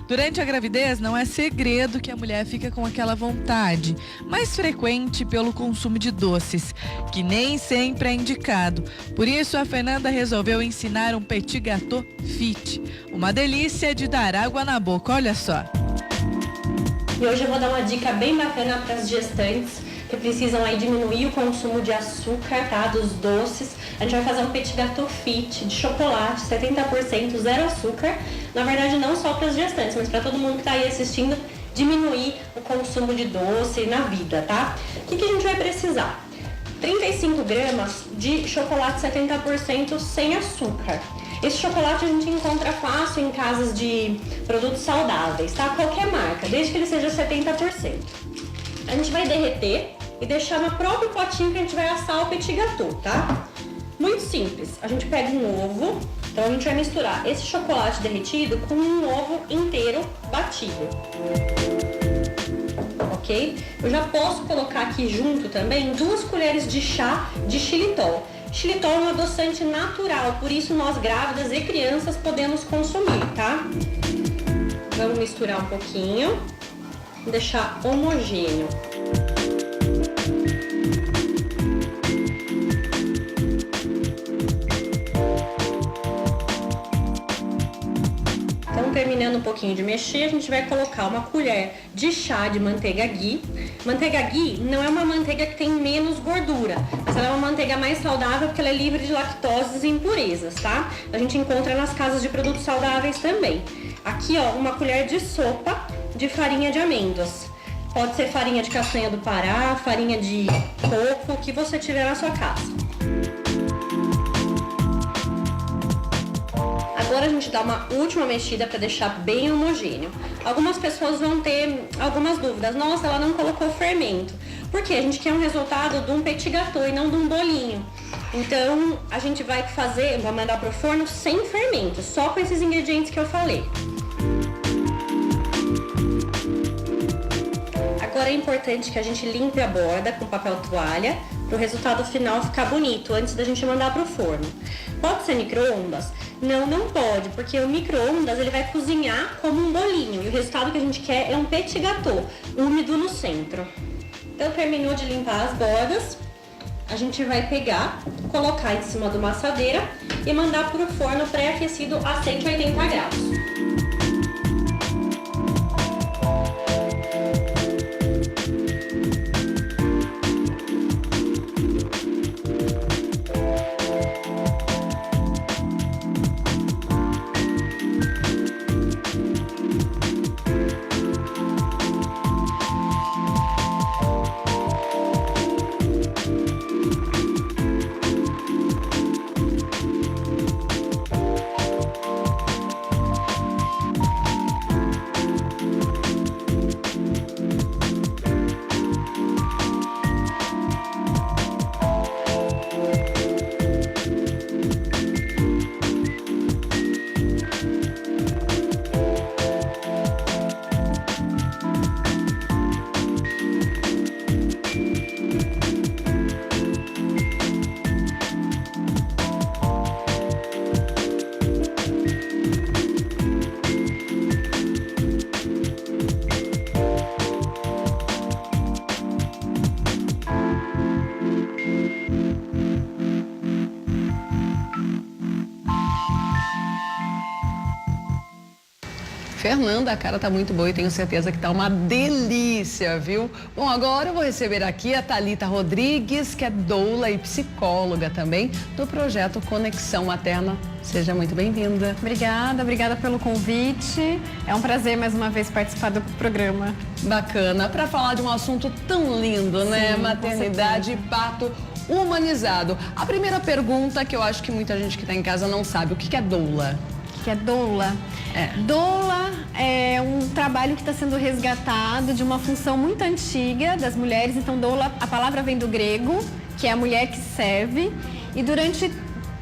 Durante a gravidez, não é segredo que a mulher fica com aquela vontade mais frequente pelo consumo de doces, que nem sempre é indicado. Por isso, a Fernanda resolveu ensinar um petit gâteau fit. Uma delícia de dar água na boca, olha só. E hoje eu vou dar uma dica bem bacana para as gestantes que precisam aí diminuir o consumo de açúcar, tá? Dos doces. A gente vai fazer um petit gâteau fit de chocolate, 70%, zero açúcar. Na verdade, não só para as gestantes, mas para todo mundo que está aí assistindo, diminuir o consumo de doce na vida, tá? O que a gente vai precisar? 35 gramas de chocolate 70% sem açúcar. Esse chocolate a gente encontra fácil em casas de produtos saudáveis, tá? Qualquer marca, desde que ele seja 70%. A gente vai derreter e deixar no próprio potinho que a gente vai assar o petit gâteau, tá? Muito simples. A gente pega um ovo, então a gente vai misturar esse chocolate derretido com um ovo inteiro batido. Ok? Eu já posso colocar aqui junto também 2 colheres de chá de xilitol. Xilitol é um adoçante natural, por isso nós grávidas e crianças podemos consumir, tá? Vamos misturar um pouquinho, deixar homogêneo. Terminando um pouquinho de mexer, a gente vai colocar uma colher de chá de manteiga ghee. Manteiga ghee não é uma manteiga que tem menos gordura, mas ela é uma manteiga mais saudável porque ela é livre de lactose e impurezas, tá? A gente encontra nas casas de produtos saudáveis também. Aqui, ó, uma colher de sopa de farinha de amêndoas. Pode ser farinha de castanha do Pará, farinha de coco, o que você tiver na sua casa. Agora a gente dá uma última mexida para deixar bem homogêneo. Algumas pessoas vão ter algumas dúvidas. Nossa, ela não colocou fermento. Por quê? A gente quer um resultado de um petit gâteau e não de um bolinho. Então, a gente vai mandar pro forno sem fermento, só com esses ingredientes que eu falei. Agora é importante que a gente limpe a borda com papel toalha para o resultado final ficar bonito antes da gente mandar para o forno. Pode ser micro-ondas? Não, não pode, porque o micro-ondas ele vai cozinhar como um bolinho e o resultado que a gente quer é um petit gâteau, úmido no centro. Então terminou de limpar as bordas, a gente vai pegar, colocar em cima de uma assadeira e mandar para o forno pré-aquecido a 180 graus. Fernanda, a cara tá muito boa e tenho certeza que tá uma delícia, viu? Bom, agora eu vou receber aqui a Thalita Rodrigues, que é doula e psicóloga também do projeto Conexão Materna. Seja muito bem-vinda. Obrigada pelo convite. É um prazer mais uma vez participar do programa. Bacana, para falar de um assunto tão lindo, né? Sim, maternidade e parto humanizado. A primeira pergunta que eu acho que muita gente que está em casa não sabe, o que é doula? O que é doula? Doula é um trabalho que está sendo resgatado de uma função muito antiga das mulheres. Então, doula, a palavra vem do grego, que é a mulher que serve. E durante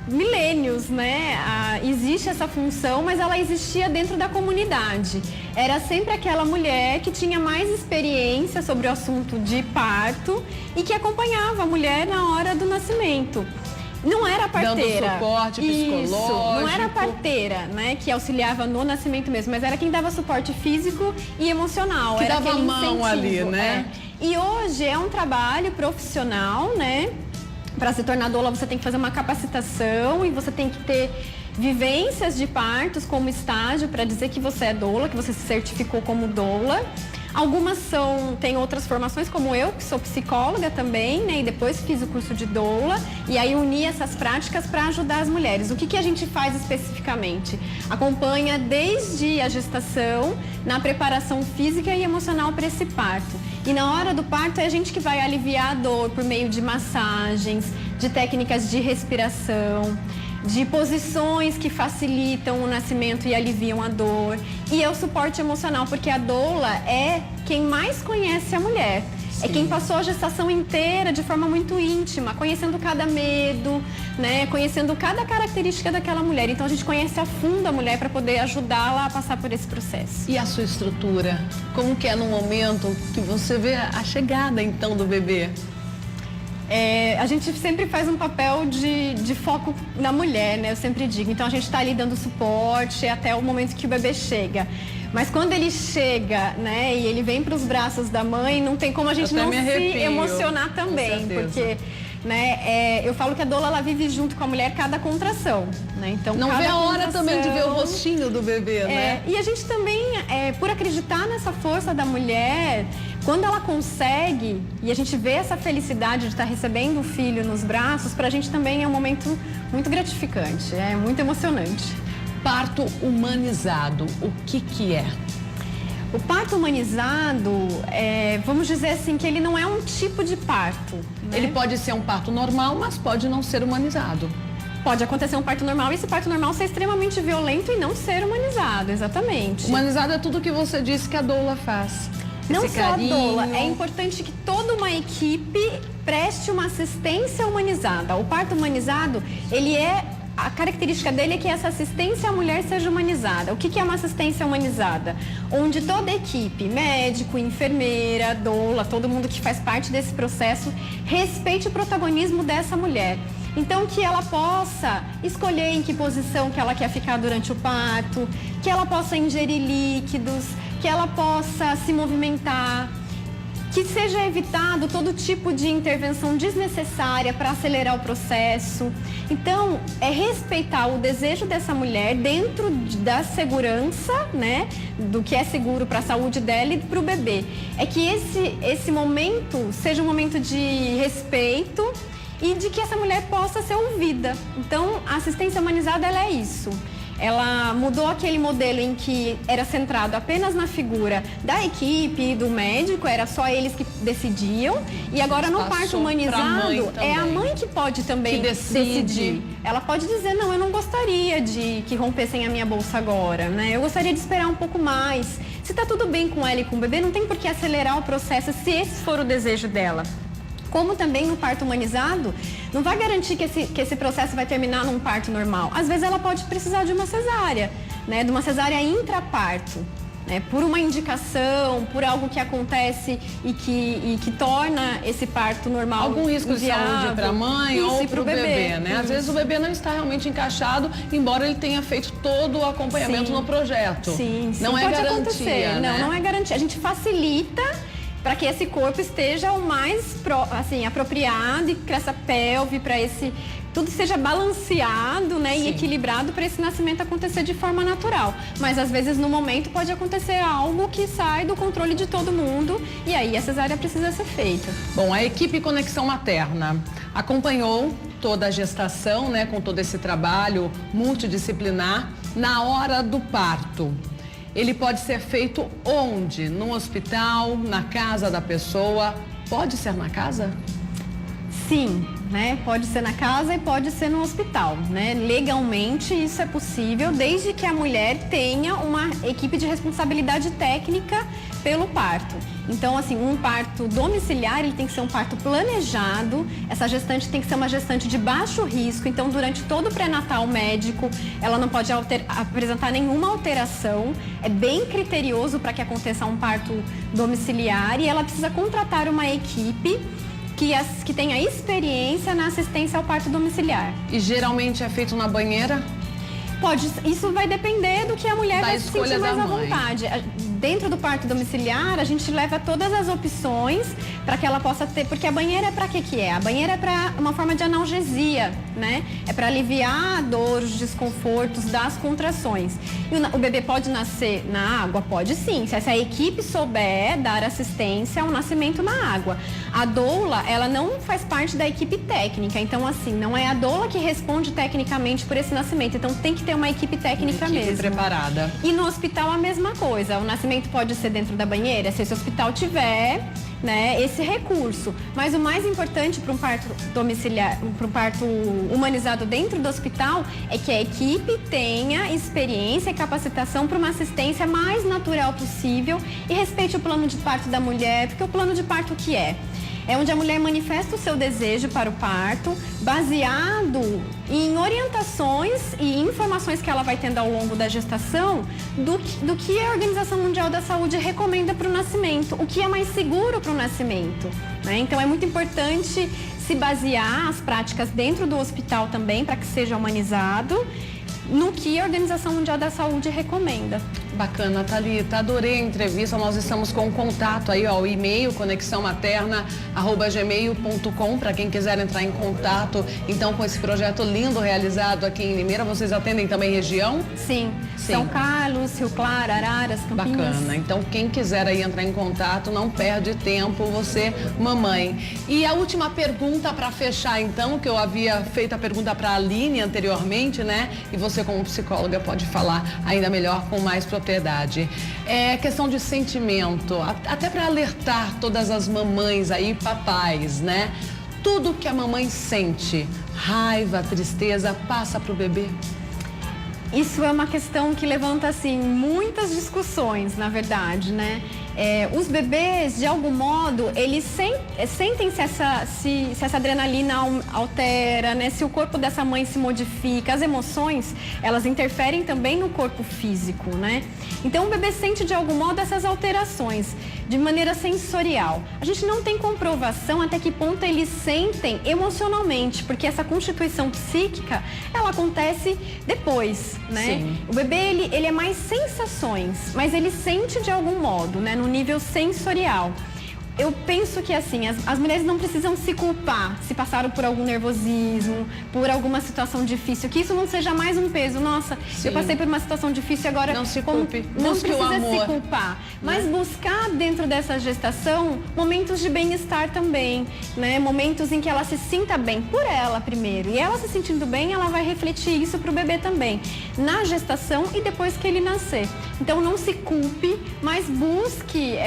milênios, né, existe essa função, mas ela existia dentro da comunidade. Era sempre aquela mulher que tinha mais experiência sobre o assunto de parto e que acompanhava a mulher na hora do nascimento. Não era a parteira. Dando suporte psicológico. Isso, não era a parteira, né, que auxiliava no nascimento mesmo, mas era quem dava suporte físico e emocional. Que era dava aquele mão incentivo, ali, né? E hoje é um trabalho profissional, né? Para se tornar doula, você tem que fazer uma capacitação e você tem que ter vivências de partos como estágio para dizer que você é doula, que você se certificou como doula. Algumas têm outras formações, como eu, que sou psicóloga também, né? E depois fiz o curso de doula. E aí uni essas práticas para ajudar as mulheres. O que a gente faz especificamente? Acompanha desde a gestação, na preparação física e emocional para esse parto. E na hora do parto é a gente que vai aliviar a dor por meio de massagens, de técnicas de respiração, de posições que facilitam o nascimento e aliviam a dor. E é o suporte emocional, porque a doula é quem mais conhece a mulher. Sim. É quem passou a gestação inteira de forma muito íntima, conhecendo cada medo, né? Conhecendo cada característica daquela mulher. Então a gente conhece a fundo a mulher para poder ajudá-la a passar por esse processo. E a sua estrutura? Como que é no momento que você vê a chegada então do bebê? A gente sempre faz um papel de foco na mulher, né? Eu sempre digo. Então a gente está ali dando suporte até o momento que o bebê chega. Mas quando ele chega, né, e ele vem para os braços da mãe, não tem como a gente não se emocionar também, porque, né, eu falo que a doula ela vive junto com a mulher cada contração, né? Então não vê a hora também de ver o rostinho do bebê, né? E a gente também, por acreditar nessa força da mulher, quando ela consegue e a gente vê essa felicidade de estar recebendo o filho nos braços, pra gente também é um momento muito gratificante, é muito emocionante. Parto humanizado, o que é? O parto humanizado, vamos dizer assim, que ele não é um tipo de parto, né? Ele pode ser um parto normal, mas pode não ser humanizado. Pode acontecer um parto normal e esse parto normal ser extremamente violento e não ser humanizado, exatamente. Humanizado é tudo que você disse que a doula faz. Não só a doula, é importante que toda uma equipe preste uma assistência humanizada. O parto humanizado, ele é a característica dele é que essa assistência à mulher seja humanizada. O que é uma assistência humanizada? Onde toda a equipe, médico, enfermeira, doula, todo mundo que faz parte desse processo, respeite o protagonismo dessa mulher. Então, que ela possa escolher em que posição que ela quer ficar durante o parto, que ela possa ingerir líquidos, que ela possa se movimentar, que seja evitado todo tipo de intervenção desnecessária para acelerar o processo. Então, é respeitar o desejo dessa mulher dentro da segurança, né, do que é seguro para a saúde dela e para o bebê. É que esse momento seja um momento de respeito e de que essa mulher possa ser ouvida. Então, a assistência humanizada, ela é isso. Ela mudou aquele modelo em que era centrado apenas na figura da equipe, do médico, era só eles que decidiam. E agora no parto humanizado, é a mãe que pode também decidir. Ela pode dizer, não, eu não gostaria de que rompessem a minha bolsa agora, né? Eu gostaria de esperar um pouco mais. Se tá tudo bem com ela e com o bebê, não tem por que acelerar o processo se esse for o desejo dela. Como também no parto humanizado, não vai garantir que esse processo vai terminar num parto normal. Às vezes ela pode precisar de uma cesárea, né? De uma cesárea intraparto, né? Por uma indicação, por algo que acontece e que torna esse parto normal algum risco de saúde para a mãe ou para o bebê, né? Às vezes o bebê não está realmente encaixado, embora ele tenha feito todo o acompanhamento no projeto. Sim, não é pode garantia, acontecer. né? Não é garantia. A gente facilita para que esse corpo esteja o mais apropriado e que essa pelve, para tudo seja balanceado, né, e equilibrado para esse nascimento acontecer de forma natural. Mas às vezes no momento pode acontecer algo que sai do controle de todo mundo e aí a cesárea precisa ser feita. Bom, a equipe Conexão Materna acompanhou toda a gestação, né, com todo esse trabalho multidisciplinar na hora do parto. Ele pode ser feito onde? No hospital, na casa da pessoa? Pode ser na casa? Sim, né? Pode ser na casa e pode ser no hospital, né? Legalmente isso é possível, desde que a mulher tenha uma equipe de responsabilidade técnica pelo parto. Então, assim, um parto domiciliar, ele tem que ser um parto planejado. Essa gestante tem que ser uma gestante de baixo risco. Então, durante todo o pré-natal médico, ela não pode apresentar nenhuma alteração. É bem criterioso para que aconteça um parto domiciliar e ela precisa contratar uma equipe que tenha experiência na assistência ao parto domiciliar. E geralmente é feito na banheira? Pode, isso vai depender do que a mulher vai se sentir mais à vontade. Dentro do parto domiciliar, a gente leva todas as opções para que ela possa ter, porque a banheira é para que é? A banheira é para uma forma de analgesia, né? É para aliviar a dor, os desconfortos das contrações. E o bebê pode nascer na água? Pode sim, se essa equipe souber dar assistência ao nascimento na água. A doula, ela não faz parte da equipe técnica, então assim, não é a doula que responde tecnicamente por esse nascimento, então tem que ter uma equipe técnica mesmo. Preparada. E no hospital a mesma coisa, o nascimento pode ser dentro da banheira, se esse hospital tiver, né, esse recurso. Mas o mais importante para um parto domiciliar, para um parto humanizado dentro do hospital, é que a equipe tenha experiência e capacitação para uma assistência mais natural possível e respeite o plano de parto da mulher, porque o plano de parto o que é? É onde a mulher manifesta o seu desejo para o parto, baseado em orientações e informações que ela vai tendo ao longo da gestação do que a Organização Mundial da Saúde recomenda para o nascimento, o que é mais seguro para o nascimento, né? Então é muito importante se basear as práticas dentro do hospital também, para que seja humanizado, no que a Organização Mundial da Saúde recomenda. Bacana, Thalita, adorei a entrevista. Nós estamos com o contato aí, ó, o e-mail conexãomaterna@gmail.com para quem quiser entrar em contato, então, com esse projeto lindo realizado aqui em Limeira. Vocês atendem também região? Sim. São Carlos, Rio Claro, Araras, Campinas. Bacana, então quem quiser aí entrar em contato, não perde tempo, você, mamãe. E a última pergunta para fechar, então, que eu havia feito a pergunta para a Aline anteriormente, né? E você, como psicóloga, pode falar ainda melhor, com mais propriedade. É questão de sentimento, até para alertar todas as mamães aí, papais, né? Tudo que a mamãe sente, raiva, tristeza, passa para o bebê? Isso é uma questão que levanta, assim, muitas discussões, na verdade, né? Os bebês, de algum modo, eles sentem se essa adrenalina altera, né? Se o corpo dessa mãe se modifica. As emoções, elas interferem também no corpo físico, né? Então, o bebê sente, de algum modo, essas alterações de maneira sensorial. A gente não tem comprovação até que ponto eles sentem emocionalmente, porque essa constituição psíquica, ela acontece depois, né? Sim. O bebê, ele é mais sensações, mas ele sente de algum modo, né? No nível sensorial. Eu penso que, assim, as mulheres não precisam se culpar se passaram por algum nervosismo, por alguma situação difícil, que isso não seja mais um peso. Nossa, Sim. eu passei por uma situação difícil e agora... Não se culpe. Não Busque precisa o amor, se culpar, mas buscar dentro dessa gestação momentos de bem-estar também, né? Momentos em que ela se sinta bem por ela primeiro. E ela se sentindo bem, ela vai refletir isso pro bebê também, na gestação e depois que ele nascer. Então, não se culpe, mas busque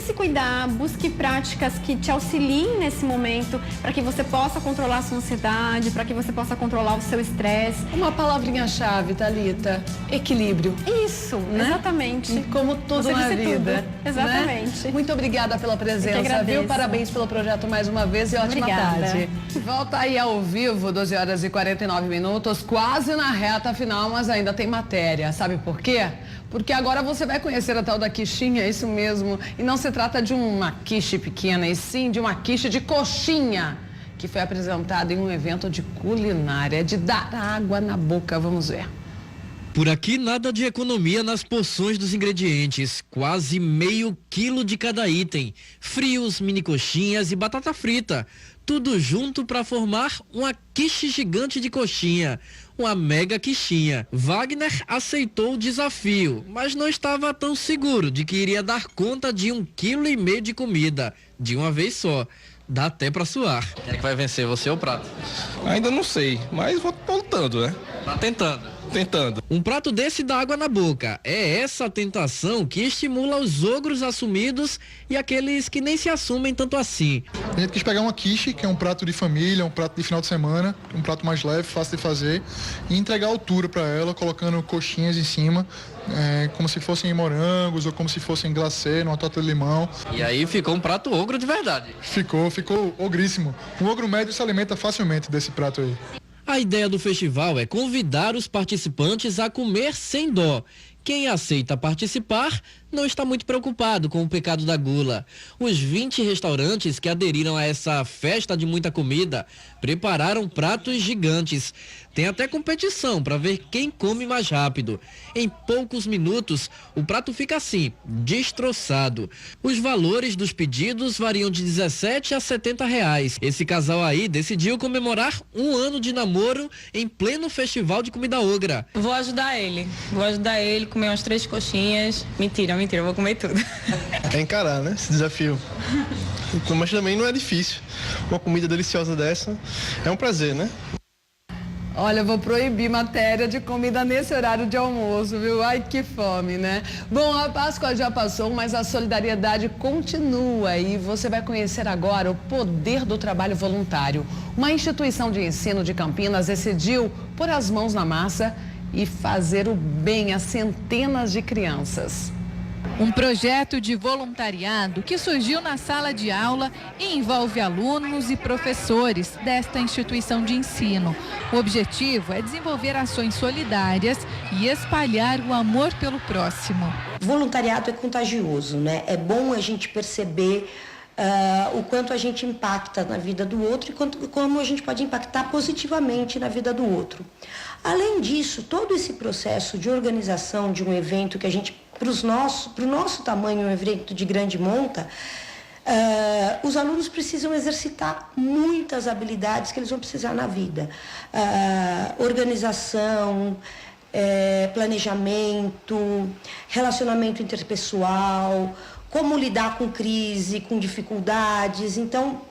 se cuidar, busque práticas que te auxiliem nesse momento para que você possa controlar a sua ansiedade, para que você possa controlar o seu estresse. Uma palavrinha-chave, Thalita, equilíbrio. Isso, né? Exatamente. Como tudo Você na disse vida. Tudo. Exatamente. Né? Muito obrigada pela presença, viu? Parabéns pelo projeto mais uma vez e ótima tarde. Volta aí ao vivo, 12 horas e 49 minutos, quase na reta final, mas ainda tem matéria. Sabe por quê? Porque agora você vai conhecer a tal da quichinha, é isso mesmo. E não se trata de uma quiche pequena, e sim de uma quiche de coxinha, que foi apresentada em um evento de culinária. É de dar água na boca, vamos ver. Por aqui nada de economia nas porções dos ingredientes, quase meio quilo de cada item, frios, mini coxinhas e batata frita, tudo junto para formar uma quiche gigante de coxinha, uma mega quichinha. Wagner aceitou o desafio, mas não estava tão seguro de que iria dar conta de 1,5 kg de comida, de uma vez só. Dá até para suar. Quem é que vai vencer, você ou o prato? Ainda não sei, mas vou lutando, né? Tá tentando. Um prato desse dá água na boca. É essa tentação que estimula os ogros assumidos e aqueles que nem se assumem tanto assim. A gente quis pegar uma quiche, que é um prato de família, um prato de final de semana, um prato mais leve, fácil de fazer, e entregar altura para ela, colocando coxinhas em cima, como se fossem morangos ou como se fossem glacê, numa torta de limão. E aí ficou um prato ogro de verdade. Ficou ogríssimo. Um ogro médio se alimenta facilmente desse prato aí. A ideia do festival é convidar os participantes a comer sem dó. Quem aceita participar não está muito preocupado com o pecado da gula. Os 20 restaurantes que aderiram a essa festa de muita comida prepararam pratos gigantes. Tem até competição para ver quem come mais rápido. Em poucos minutos, o prato fica assim, destroçado. Os valores dos pedidos variam de 17 a 70 reais. Esse casal aí decidiu comemorar 1 ano de namoro em pleno festival de comida ogra. Vou ajudar ele, comer umas 3 coxinhas. Mentira, eu vou comer tudo. É encarar, né, esse desafio. Mas também não é difícil. Uma comida deliciosa dessa é um prazer, né? Olha, eu vou proibir matéria de comida nesse horário de almoço, viu? Ai, que fome, né? Bom, a Páscoa já passou, mas a solidariedade continua e você vai conhecer agora o poder do trabalho voluntário. Uma instituição de ensino de Campinas decidiu pôr as mãos na massa e fazer o bem a centenas de crianças. Um projeto de voluntariado que surgiu na sala de aula e envolve alunos e professores desta instituição de ensino. O objetivo é desenvolver ações solidárias e espalhar o amor pelo próximo. Voluntariado é contagioso, né? É bom a gente perceber o quanto a gente impacta na vida do outro e como a gente pode impactar positivamente na vida do outro. Além disso, todo esse processo de organização de um evento que a gente, para o nosso tamanho, um evento de grande monta, os alunos precisam exercitar muitas habilidades que eles vão precisar na vida. Organização, planejamento, relacionamento interpessoal, como lidar com crise, com dificuldades. Então,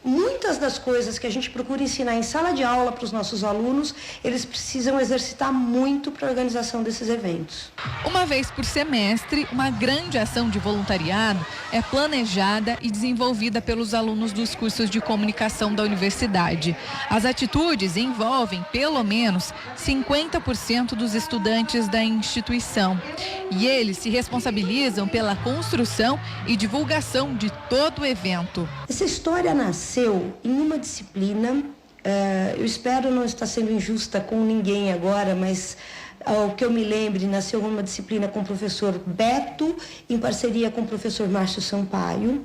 muitas das coisas que a gente procura ensinar em sala de aula para os nossos alunos, eles precisam exercitar muito para a organização desses eventos. Uma vez por semestre, uma grande ação de voluntariado é planejada e desenvolvida pelos alunos dos cursos de comunicação da universidade. As atitudes envolvem pelo menos 50% dos estudantes da instituição. E eles se responsabilizam pela construção e divulgação de todo o evento. Essa história nasceu em uma disciplina, eu espero não estar sendo injusta com ninguém agora, mas ao que eu me lembre, nasceu uma disciplina com o professor Beto, em parceria com o professor Márcio Sampaio,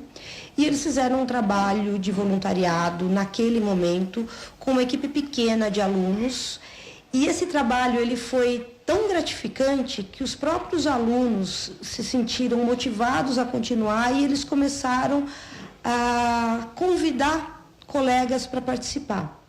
e eles fizeram um trabalho de voluntariado naquele momento, com uma equipe pequena de alunos, e esse trabalho ele foi tão gratificante que os próprios alunos se sentiram motivados a continuar e eles começaram a convidar colegas para participar.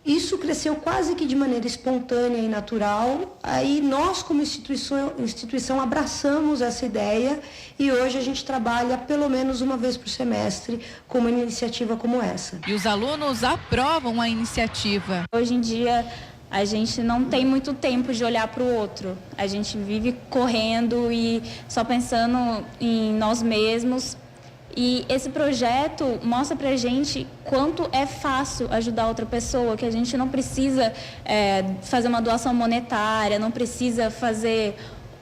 Isso cresceu quase que de maneira espontânea e natural. Aí nós, como instituição, abraçamos essa ideia e hoje a gente trabalha pelo menos uma vez por semestre com uma iniciativa como essa. E os alunos aprovam a iniciativa. Hoje em dia, a gente não tem muito tempo de olhar para o outro. A gente vive correndo e só pensando em nós mesmos. E esse projeto mostra pra gente quanto é fácil ajudar outra pessoa, que a gente não precisa fazer uma doação monetária, não precisa fazer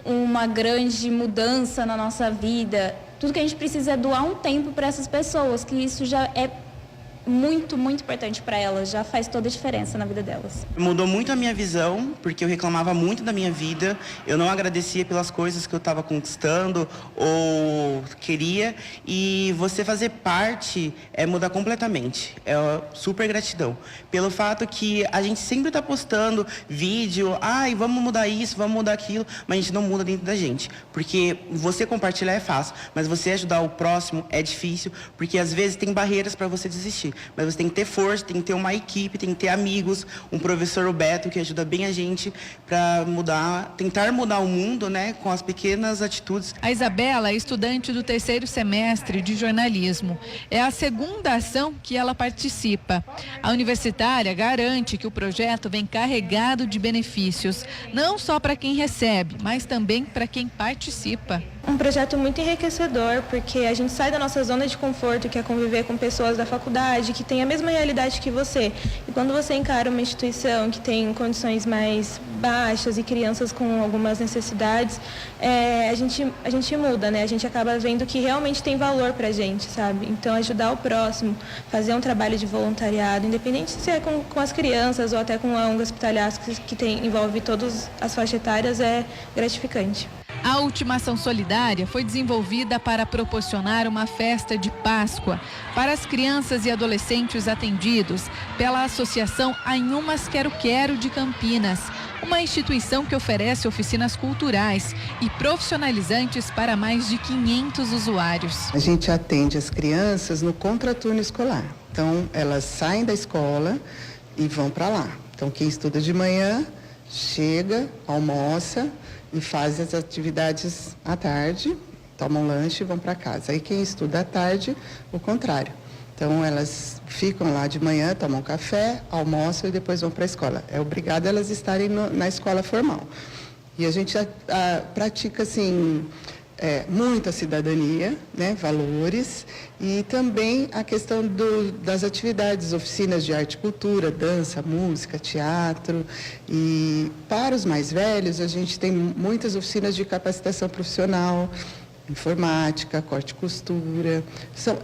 uma grande mudança na nossa vida. Tudo que a gente precisa é doar um tempo para essas pessoas, que isso já é muito, muito importante para elas, já faz toda a diferença na vida delas. Mudou muito a minha visão, porque eu reclamava muito da minha vida, eu não agradecia pelas coisas que eu estava conquistando ou queria, e você fazer parte é mudar completamente, é super gratidão. Pelo fato que a gente sempre está postando vídeo, vamos mudar isso, vamos mudar aquilo, mas a gente não muda dentro da gente, porque você compartilhar é fácil, mas você ajudar o próximo é difícil, porque às vezes tem barreiras para você desistir. Mas você tem que ter força, tem que ter uma equipe, tem que ter amigos, um professor, o Beto, que ajuda bem a gente para tentar mudar o mundo, né, com as pequenas atitudes. A Isabela é estudante do 3º semestre de jornalismo. É a segunda ação que ela participa. A universitária garante que o projeto vem carregado de benefícios, não só para quem recebe, mas também para quem participa. Um projeto muito enriquecedor, porque a gente sai da nossa zona de conforto, que é conviver com pessoas da faculdade, que têm a mesma realidade que você. E quando você encara uma instituição que tem condições mais baixas e crianças com algumas necessidades, a gente muda, né? A gente acaba vendo que realmente tem valor pra gente, sabe? Então, ajudar o próximo, fazer um trabalho de voluntariado, independente se é com as crianças ou até com a ONG Hospitalar, que envolve todas as faixas etárias, é gratificante. A última ação solidária foi desenvolvida para proporcionar uma festa de Páscoa para as crianças e adolescentes atendidos pela Associação Anhumas Quero Quero de Campinas, uma instituição que oferece oficinas culturais e profissionalizantes para mais de 500 usuários. A gente atende as crianças no contraturno escolar. Então, elas saem da escola e vão para lá. Então, quem estuda de manhã chega, almoça e faz as atividades à tarde, tomam lanche e vão para casa. Aí quem estuda à tarde, o contrário. Então elas ficam lá de manhã, tomam café, almoçam e depois vão para a escola. É obrigado elas estarem na escola formal. E a gente pratica assim muita cidadania, né, valores, e também a questão das atividades, oficinas de arte e cultura, dança, música, teatro. E para os mais velhos, a gente tem muitas oficinas de capacitação profissional, informática, corte e costura.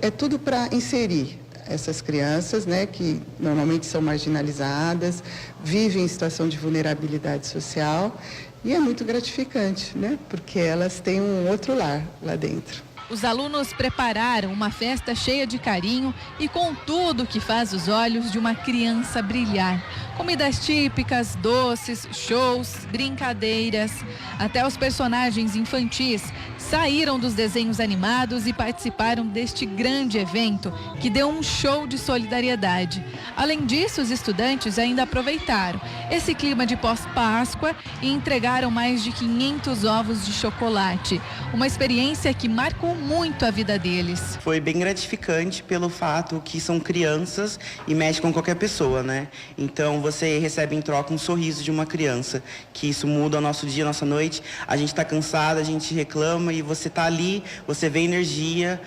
É tudo para inserir essas crianças, né, que normalmente são marginalizadas, vivem em situação de vulnerabilidade social. E é muito gratificante, né? Porque elas têm um outro lar lá dentro. Os alunos prepararam uma festa cheia de carinho e com tudo que faz os olhos de uma criança brilhar, Comidas típicas, doces, shows, brincadeiras. Até os personagens infantis saíram dos desenhos animados e participaram deste grande evento, que deu um show de solidariedade. Além disso, os estudantes ainda aproveitaram esse clima de pós-Páscoa e entregaram mais de 500 ovos de chocolate. Uma experiência que marcou muito a vida deles. Foi bem gratificante pelo fato que são crianças e mexe com qualquer pessoa, né? Então você recebe em troca um sorriso de uma criança, que isso muda o nosso dia, a nossa noite. A gente está cansado, a gente reclama e você está ali, você vê a energia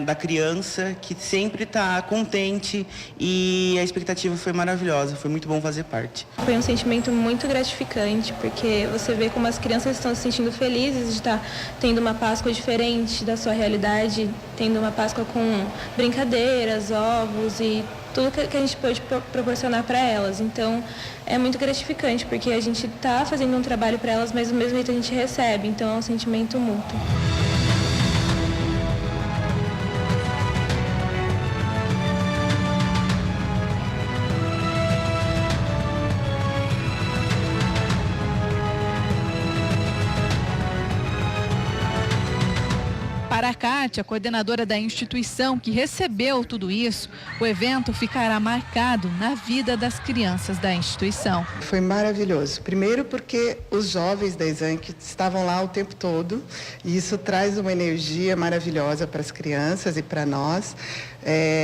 da criança que sempre está contente e a expectativa foi maravilhosa, foi muito bom fazer parte. Foi um sentimento muito gratificante, porque você vê como as crianças estão se sentindo felizes de estar tendo uma Páscoa diferente da sua realidade, tendo uma Páscoa com brincadeiras, ovos e tudo que a gente pode proporcionar para elas. Então, é muito gratificante, porque a gente está fazendo um trabalho para elas, mas do mesmo jeito a gente recebe. Então, é um sentimento mútuo. Para a Kátia, coordenadora da instituição que recebeu tudo isso, o evento ficará marcado na vida das crianças da instituição. Foi maravilhoso. Primeiro porque os jovens da Exanc estavam lá o tempo todo e isso traz uma energia maravilhosa para as crianças e para nós.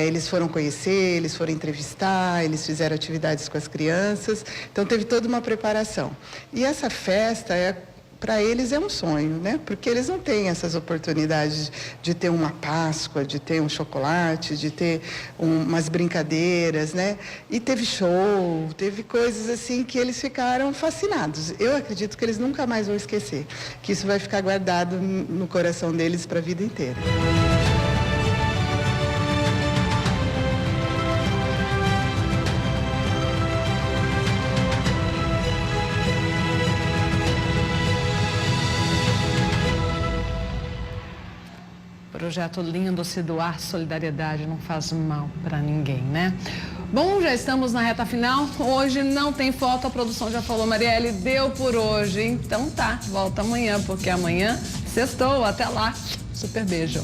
Eles foram conhecer, eles foram entrevistar, eles fizeram atividades com as crianças. Então teve toda uma preparação. E essa festa para eles é um sonho, né? Porque eles não têm essas oportunidades de ter uma Páscoa, de ter um chocolate, de ter umas brincadeiras, né? E teve show, teve coisas assim que eles ficaram fascinados. Eu acredito que eles nunca mais vão esquecer, que isso vai ficar guardado no coração deles para a vida inteira. Projeto lindo, se doar solidariedade não faz mal para ninguém, né? Bom, já estamos na reta final. Hoje não tem foto, a produção já falou, Marielle, deu por hoje. Então tá, volta amanhã, porque amanhã sextou. Até lá. Super beijo.